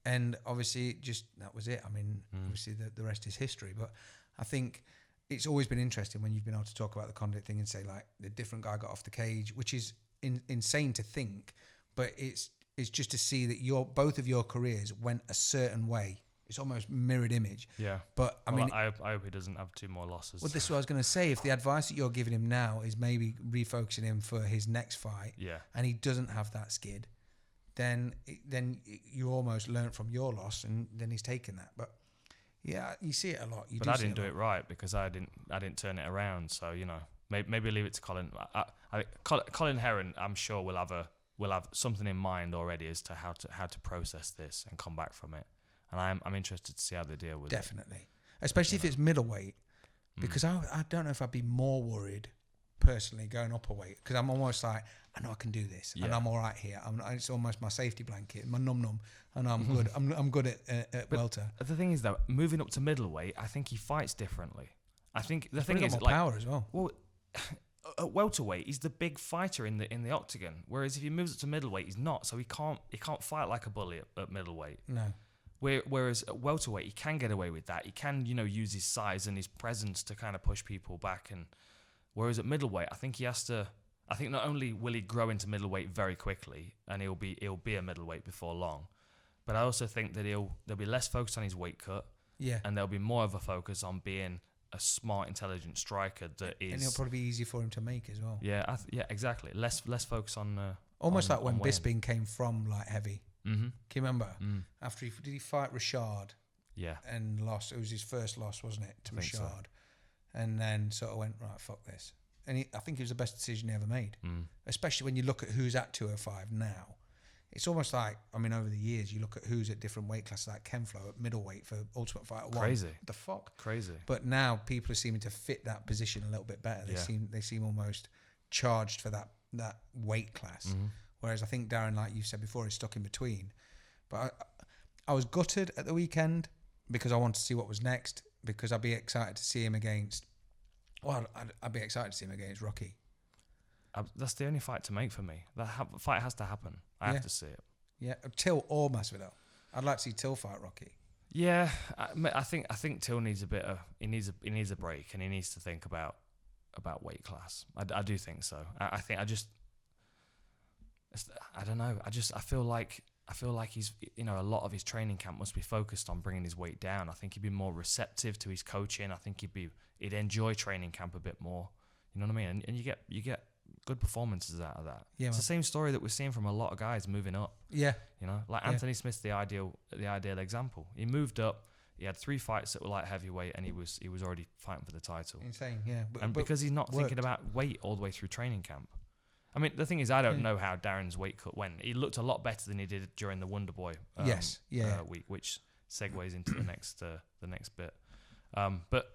and obviously, that was it. I mean, obviously the rest is history. But I think it's always been interesting when you've been able to talk about the Condit thing and say like the different guy got off the cage, which is insane to think, but it's just to see that both of your careers went a certain way. It's almost mirrored image. Yeah. But I mean, I hope he doesn't have 2 more losses. Well, this is what I was going to say. If the advice that you're giving him now is maybe refocusing him for his next fight, and he doesn't have that skid, then you almost learn from your loss, and then he's taken that. But yeah, you see it a lot. But I didn't do it right because I didn't turn it around. So maybe leave it to Colin. Colin Heron, I'm sure will have something in mind already as to how to process this and come back from it. And I'm interested to see how they deal with it. Definitely, especially if it's middleweight, because I don't know if I'd be more worried personally going up a weight because I'm almost like I know I can do this and I'm all right here. It's almost my safety blanket, my num, and I'm good. I'm good at welter. The thing is though, moving up to middleweight, I think he fights differently. I think the thing got is more power as well. Well, at welterweight, he's the big fighter in the octagon. Whereas if he moves up to middleweight, he's not. So he can't fight like a bully at middleweight. No. Whereas at welterweight, he can get away with that. He can use his size and his presence to kind of push people back. And whereas at middleweight, I think he has to. I think not only will he grow into middleweight very quickly, and he'll be a middleweight before long, but I also think that there'll be less focus on his weight cut. Yeah. And there'll be more of a focus on being a smart, intelligent striker that is. And it'll probably be easy for him to make as well. Yeah, exactly. Less focus on. Almost like when Bisping came from light heavy. Mm-hmm. Can you remember? After did he fight Rashad? Yeah. And lost. It was his first loss, wasn't it, to Rashad? So. And then sort of went, right, fuck this. And I think it was the best decision he ever made. Especially when you look at who's at 205 now. It's almost like, I mean, over the years, you look at who's at different weight classes, like Ken Flo at middleweight for Ultimate Fighter 1. Crazy. What the fuck? Crazy. But now people are seeming to fit that position a little bit better. They seem almost charged for that weight class. Whereas I think Darren, like you said before, is stuck in between. But I was gutted at the weekend because I wanted to see what was next, because I'd be excited to see him against... Well, I'd be excited to see him against Rocky. That's the only fight to make for me. That fight has to happen. I have to see it. Yeah, Till or Masvidal. I'd like to see Till fight Rocky. Yeah, I think Till needs a bit of he needs a break, and he needs to think about weight class. I do think so. I don't know. I feel like he's, you know, a lot of his training camp must be focused on bringing his weight down. I think he'd be more receptive to his coaching. I think he'd enjoy training camp a bit more. You know what I mean? And you get good performances out of that. Yeah, it's the same story that we're seeing from a lot of guys moving up. Yeah, you know, like Anthony Smith's the ideal example. He moved up. He had 3 fights that were light heavyweight, and he was already fighting for the title. Insane, yeah. But because he's not thinking about weight all the way through training camp. I mean, the thing is, I don't know how Darren's weight cut went. He looked a lot better than he did during the Wonder Boy week, which segues into the next bit. But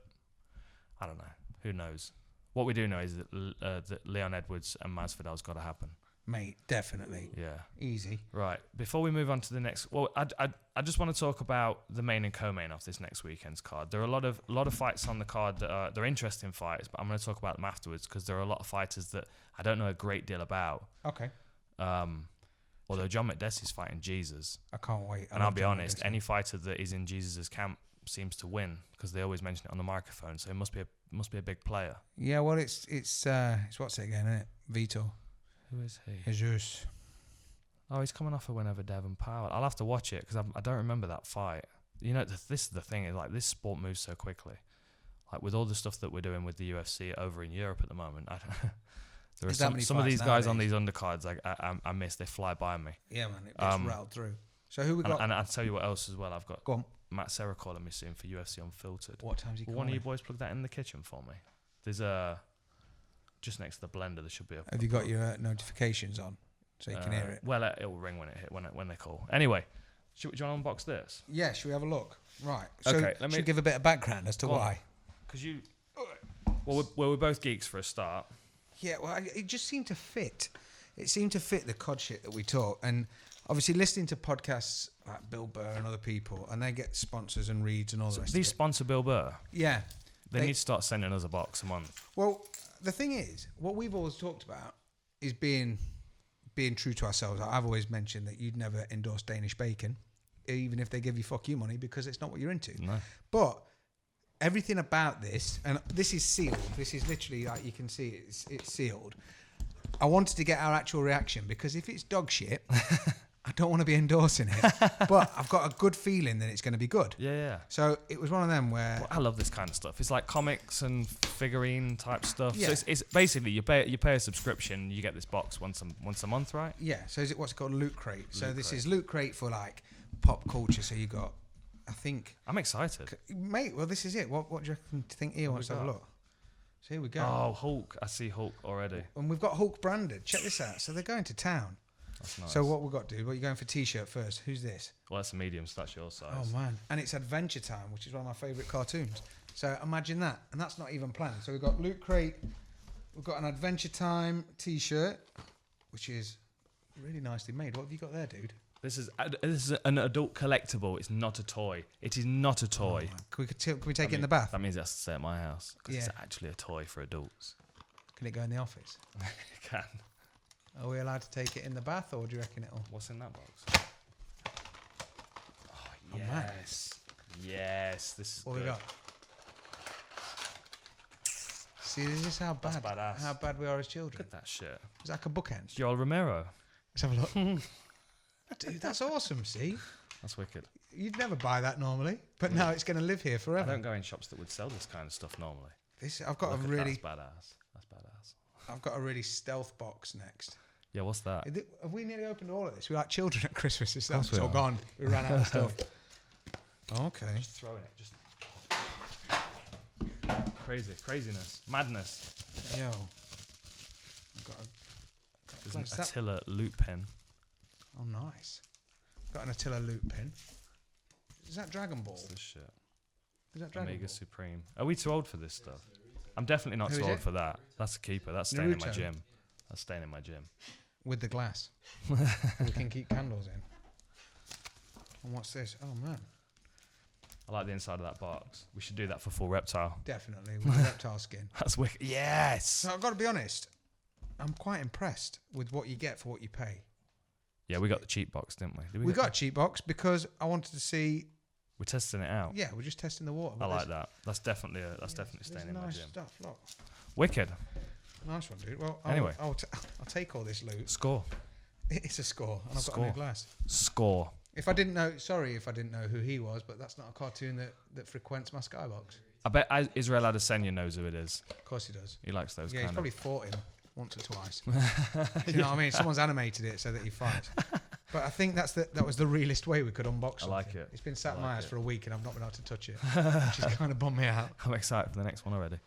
I don't know. Who knows? What we do know is that Leon Edwards and Masvidal's got to happen. Mate, definitely. Yeah. Easy. Right. Before we move on to the next, well, I just want to talk about the main and co-main of this next weekend's card. There are a lot of fights on the card that they're interesting fights, but I'm going to talk about them afterwards because there are a lot of fighters that I don't know a great deal about. Okay. Although John McDessie's fighting Jesus. I can't wait. And I'll be honest, any fighter that is in Jesus' camp seems to win because they always mention it on the microphone, so it must be a big player. Yeah, well, it's what's it again, isn't it? Vitor. Who is he? Jesus. Oh, he's coming off a win over Devin Powell. I'll have to watch it because I don't remember that fight. You know, this is the thing. Is like this sport moves so quickly. Like with all the stuff that we're doing with the UFC over in Europe at the moment, there are some of these guys on these undercards I miss. They fly by me. Yeah, man. It just rattled through. So who we got? And I'll tell you what else as well. I've got Go on. Matt Serra calling me soon for UFC Unfiltered. What time's he calling? One of you boys plug that in the kitchen for me. There's just next to the blender, there should be a... Have you got your notifications on so you can hear it? Well, it will ring when they call. Anyway, do you want to unbox this? Yeah, should we have a look? Right. So okay, should we give a bit of background as to why? Because we're both geeks for a start. Yeah, well, it just seemed to fit. It seemed to fit the COD shit that we talk. And obviously listening to podcasts like Bill Burr and other people, and they get sponsors and reads and all the rest of it. These sponsor Bill Burr? Yeah. They need to start sending us a box a month. Well, the thing is, what we've always talked about is being true to ourselves. I've always mentioned that you'd never endorse Danish bacon, even if they give you fuck you money, because it's not what you're into. No. But everything about this, and this is sealed. This is literally, like you can see, it's sealed. I wanted to get our actual reaction because if it's dog shit, I don't want to be endorsing it. But I've got a good feeling that it's going to be good. Yeah. So it was one of them where... Well, I love this kind of stuff. It's like comics and figurine type stuff. Yeah. So it's basically you pay a subscription, you get this box once a month, right? Yeah. So is it what's called Loot Crate? So this is Loot Crate for like pop culture. So you got, I think... I'm excited. Mate, well, this is it. What do you think here? Let's have a look. So here we go. Oh, Hulk. I see Hulk already. And we've got Hulk branded. Check this out. So they're going to town. That's nice. So what we've got to do, you're going for T-shirt first. Who's this? Well, that's a medium, so that's your size. Oh, man. And it's Adventure Time, which is one of my favourite cartoons. So imagine that. And that's not even planned. So we've got Loot Crate. We've got an Adventure Time T-shirt, which is really nicely made. What have you got there, dude? This is an adult collectible. It's not a toy. It is not a toy. Oh, can we take it in the bath? That means it has to stay at my house. Because it's actually a toy for adults. Can it go in the office? It can. Are we allowed to take it in the bath, or do you reckon it'll... What's in that box? Oh, yes. Yes, this is what good. We got? See, this is how bad we are as children. Look at that shit. It's like a bookend. Joel Romero. Let's have a look. Dude, that's awesome, see? That's wicked. You'd never buy that normally, but now it's going to live here forever. I don't go in shops that would sell this kind of stuff normally. I've got a really... That's badass. That's badass. I've got a really stealth box next. Yeah, what's that? Have we nearly opened all of this? We're like children at Christmas. It's all gone. We ran out of stuff. Okay. Just throwing it. Just craziness, madness. Yo. There's an Attila loot pen. Oh, nice. Got an Attila loot pen. Is that Dragon Ball? What's this shit? Is that Dragon Omega Ball? Supreme. Are we too old for this stuff? I'm definitely not too old for that. That's a keeper. That's staying in my gym. That's staying in my gym. With the glass. We can keep candles in. And what's this? Oh, man. I like the inside of that box. We should do that for full Reptile. Definitely. With the reptile skin. That's wicked. Yes! So I've got to be honest. I'm quite impressed with what you get for what you pay. Yeah, we got the cheap box, didn't we? We got a cheap box because I wanted to see. We're testing it out. Yeah, we're just testing the water. I like that. That's definitely staying in my nice gym. stuff. Look, Wicked. nice one, dude. Well, Anyway. I'll take all this loot. Score. It's a score, and I've got a new glass. Score. If I didn't know who he was, but that's not a cartoon that frequents my skybox. I bet Israel Adesanya knows who it is. Of course he does. He likes those Yeah, kind he's of... probably fought him once or twice. You know what I mean? Someone's animated it so that he fights. But I think that was the realest way we could unbox something. I like it. It's been sat in my house for a week and I've not been able to touch it, which has kind of bummed me out. I'm excited for the next one already.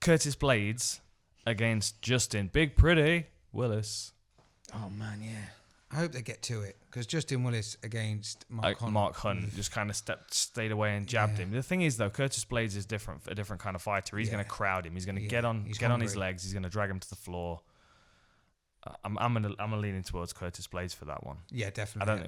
Curtis Blades against Justin Big Pretty Willis. Oh, man, yeah. I hope they get to it because Justin Willis against Mark Hunt. Mark Hunt just kind of stayed away and jabbed him. The thing is, though, Curtis Blades is a different kind of fighter. He's going to crowd him. He's going to get on his legs. He's going to drag him to the floor. I'm gonna leaning towards Curtis Blades for that one. Yeah, definitely. I don't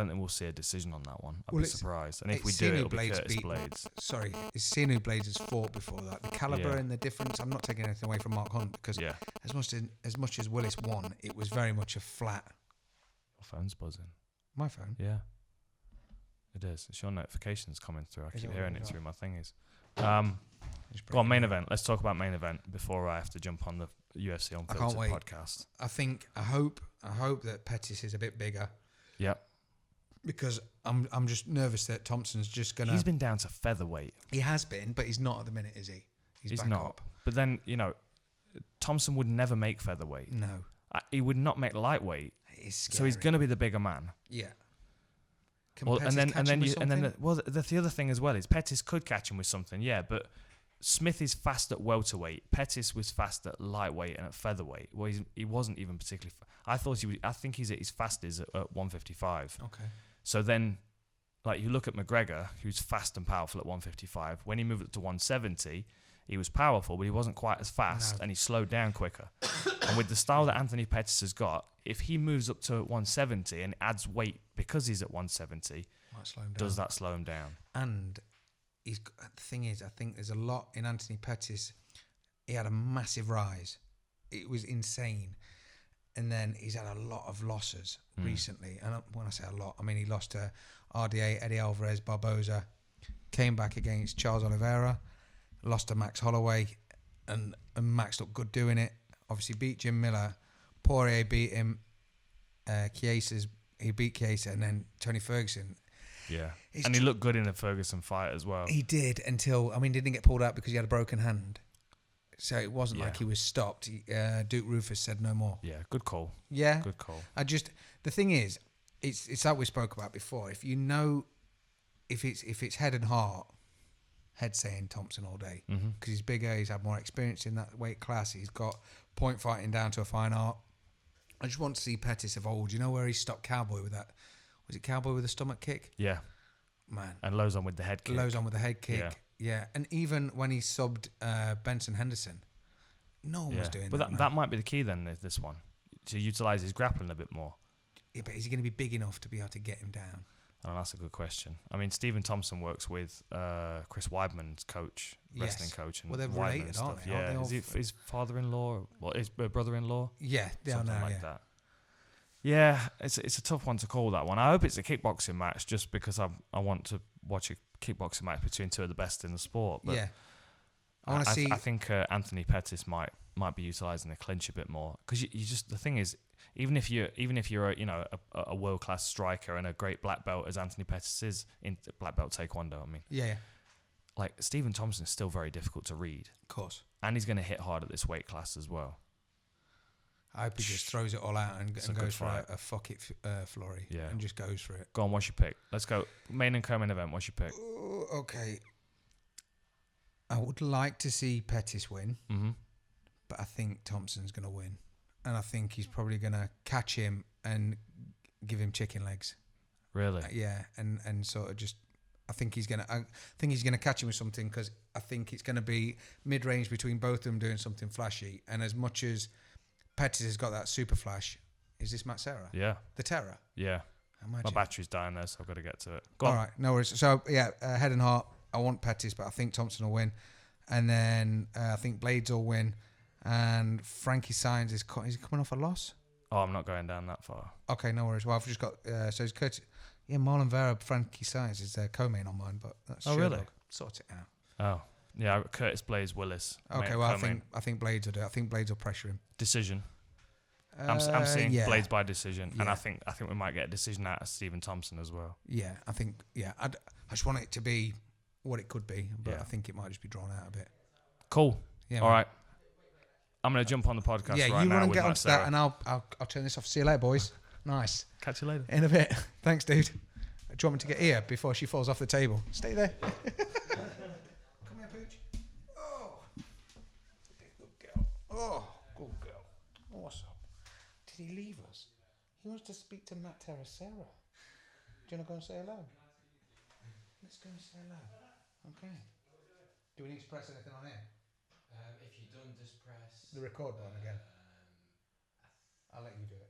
think we'll see a decision on that one. I'd be surprised. And if we do, it'll be Curtis Blades. Sorry, it's seeing who Blades has fought before that. The caliber and the difference. I'm not taking anything away from Mark Hunt because as much as Willis won, it was very much a flat. Your phone's buzzing. My phone. Yeah, it is. It's your notifications coming through. I keep hearing it through my thingies. Go on, main event. Let's talk about main event before I have to jump on the UFC Unfiltered podcast. I hope that Pettis is a bit bigger. Yep. Because I'm just nervous that Thompson's just gonna. He's been down to featherweight. He has been, but he's not at the minute, is he? He's back not. up. But then Thompson would never make featherweight. No. He would not make lightweight. It's scary. So he's gonna be the bigger man. Yeah. Well, the other thing as well is Pettis could catch him with something, yeah, but Smith is fast at welterweight. Pettis was fast at lightweight and at featherweight. Well, he wasn't even particularly. I think he's at his fastest at 155. Okay. So then, like you look at McGregor, who's fast and powerful at 155. When he moved up to 170, he was powerful, but he wasn't quite as fast, and he slowed down quicker. And with the style that Anthony Pettis has got, if he moves up to 170 and adds weight because he's at 170, does that slow him down? And the thing is, I think there's a lot in Anthony Pettis. He had a massive rise. It was insane. And then he's had a lot of losses recently. And when I say a lot, I mean he lost to RDA, Eddie Alvarez, Barboza, came back against Charles Oliveira, lost to Max Holloway, and Max looked good doing it. Obviously beat Jim Miller. Poirier beat him. He beat Chiesa, and then Tony Ferguson. Yeah, and he looked good in the Ferguson fight as well. He did until, he didn't get pulled out because he had a broken hand. So it wasn't like he was stopped. Duke Rufus said no more. Yeah, good call. Yeah. Good call. The thing is, it's like we spoke about before. If you know, if it's head and heart, head saying Thompson all day. Because he's bigger, he's had more experience in that weight class. He's got point fighting down to a fine art. I just want to see Pettis evolve. You know where he stopped Cowboy with that? Was it Cowboy with a stomach kick? Yeah. Man. And Lozon with the head kick. Lozon with the head kick. Yeah. And even when he subbed Benson Henderson, no one was doing that. But that might be the key then, this one, to utilise his grappling a bit more. Yeah, but is he going to be big enough to be able to get him down? Oh, that's a good question. I mean, Stephen Thompson works with Chris Weidman's coach, wrestling coach. And well, they're related, aren't they? Yeah. Is it his father-in-law or his brother-in-law? Yeah, they are now, like that. Yeah, it's a tough one to call, that one. I hope it's a kickboxing match just because I want to watch a kickboxing match between two of the best in the sport. But yeah. I think Anthony Pettis might be utilising the clinch a bit more because you just, the thing is, even if you're a world class striker and a great black belt as Anthony Pettis is in black belt taekwondo, I mean, yeah, like Stephen Thompson is still very difficult to read, of course, and he's going to hit hard at this weight class as well. I hope he just throws it all out and goes for a fuck it flurry, and just goes for it. Go on, what's your pick? Let's go main and co-main event. What's your pick? Okay, I would like to see Pettis win, but I think Thompson's going to win. And I think he's probably going to catch him and give him chicken legs. Really? Yeah, and sort of just, I think he's going to catch him with something because I think it's going to be mid-range between both of them doing something flashy. And as much as Pettis has got that super flash, is this Matt Serra? Yeah. The Terror? Yeah. Imagine. My battery's dying there, so I've got to get to it. Go on. All right, no worries. So, head and heart, I want Pettis, but I think Thompson will win. And then I think Blades will win. And Frankie Saenz is he coming off a loss? Oh, I'm not going down that far. Okay, no worries. Well, I've just got so it's Curtis. Yeah, Marlon Vera, Frankie Saenz is their co-main on mine, but that's really? Sort it out. Oh, yeah. Curtis Blades Willis. Okay, well, I think Blades will do it. I think Blades will pressure him. Decision. I'm seeing Blades by decision, and I think we might get a decision out of Stephen Thompson as well. Yeah, I think. Yeah, I just want it to be what it could be, but I think it might just be drawn out a bit. Cool. Yeah. All right. I'm gonna jump on the podcast. Yeah, right you now run and with get Matt onto that, and I'll turn this off. See you later, boys. Nice. Catch you later. In a bit. Thanks, dude. Do you want me to get here before she falls off the table? Stay there. Come here, Pooch. Oh, good girl. Oh, good girl. What's up? Did he leave us? He wants to speak to Matt Terracera. Do you want to go and say hello? Let's go and say hello. Okay. Do we need to press anything on here? If you don't just press The record button again. I'll let you do it.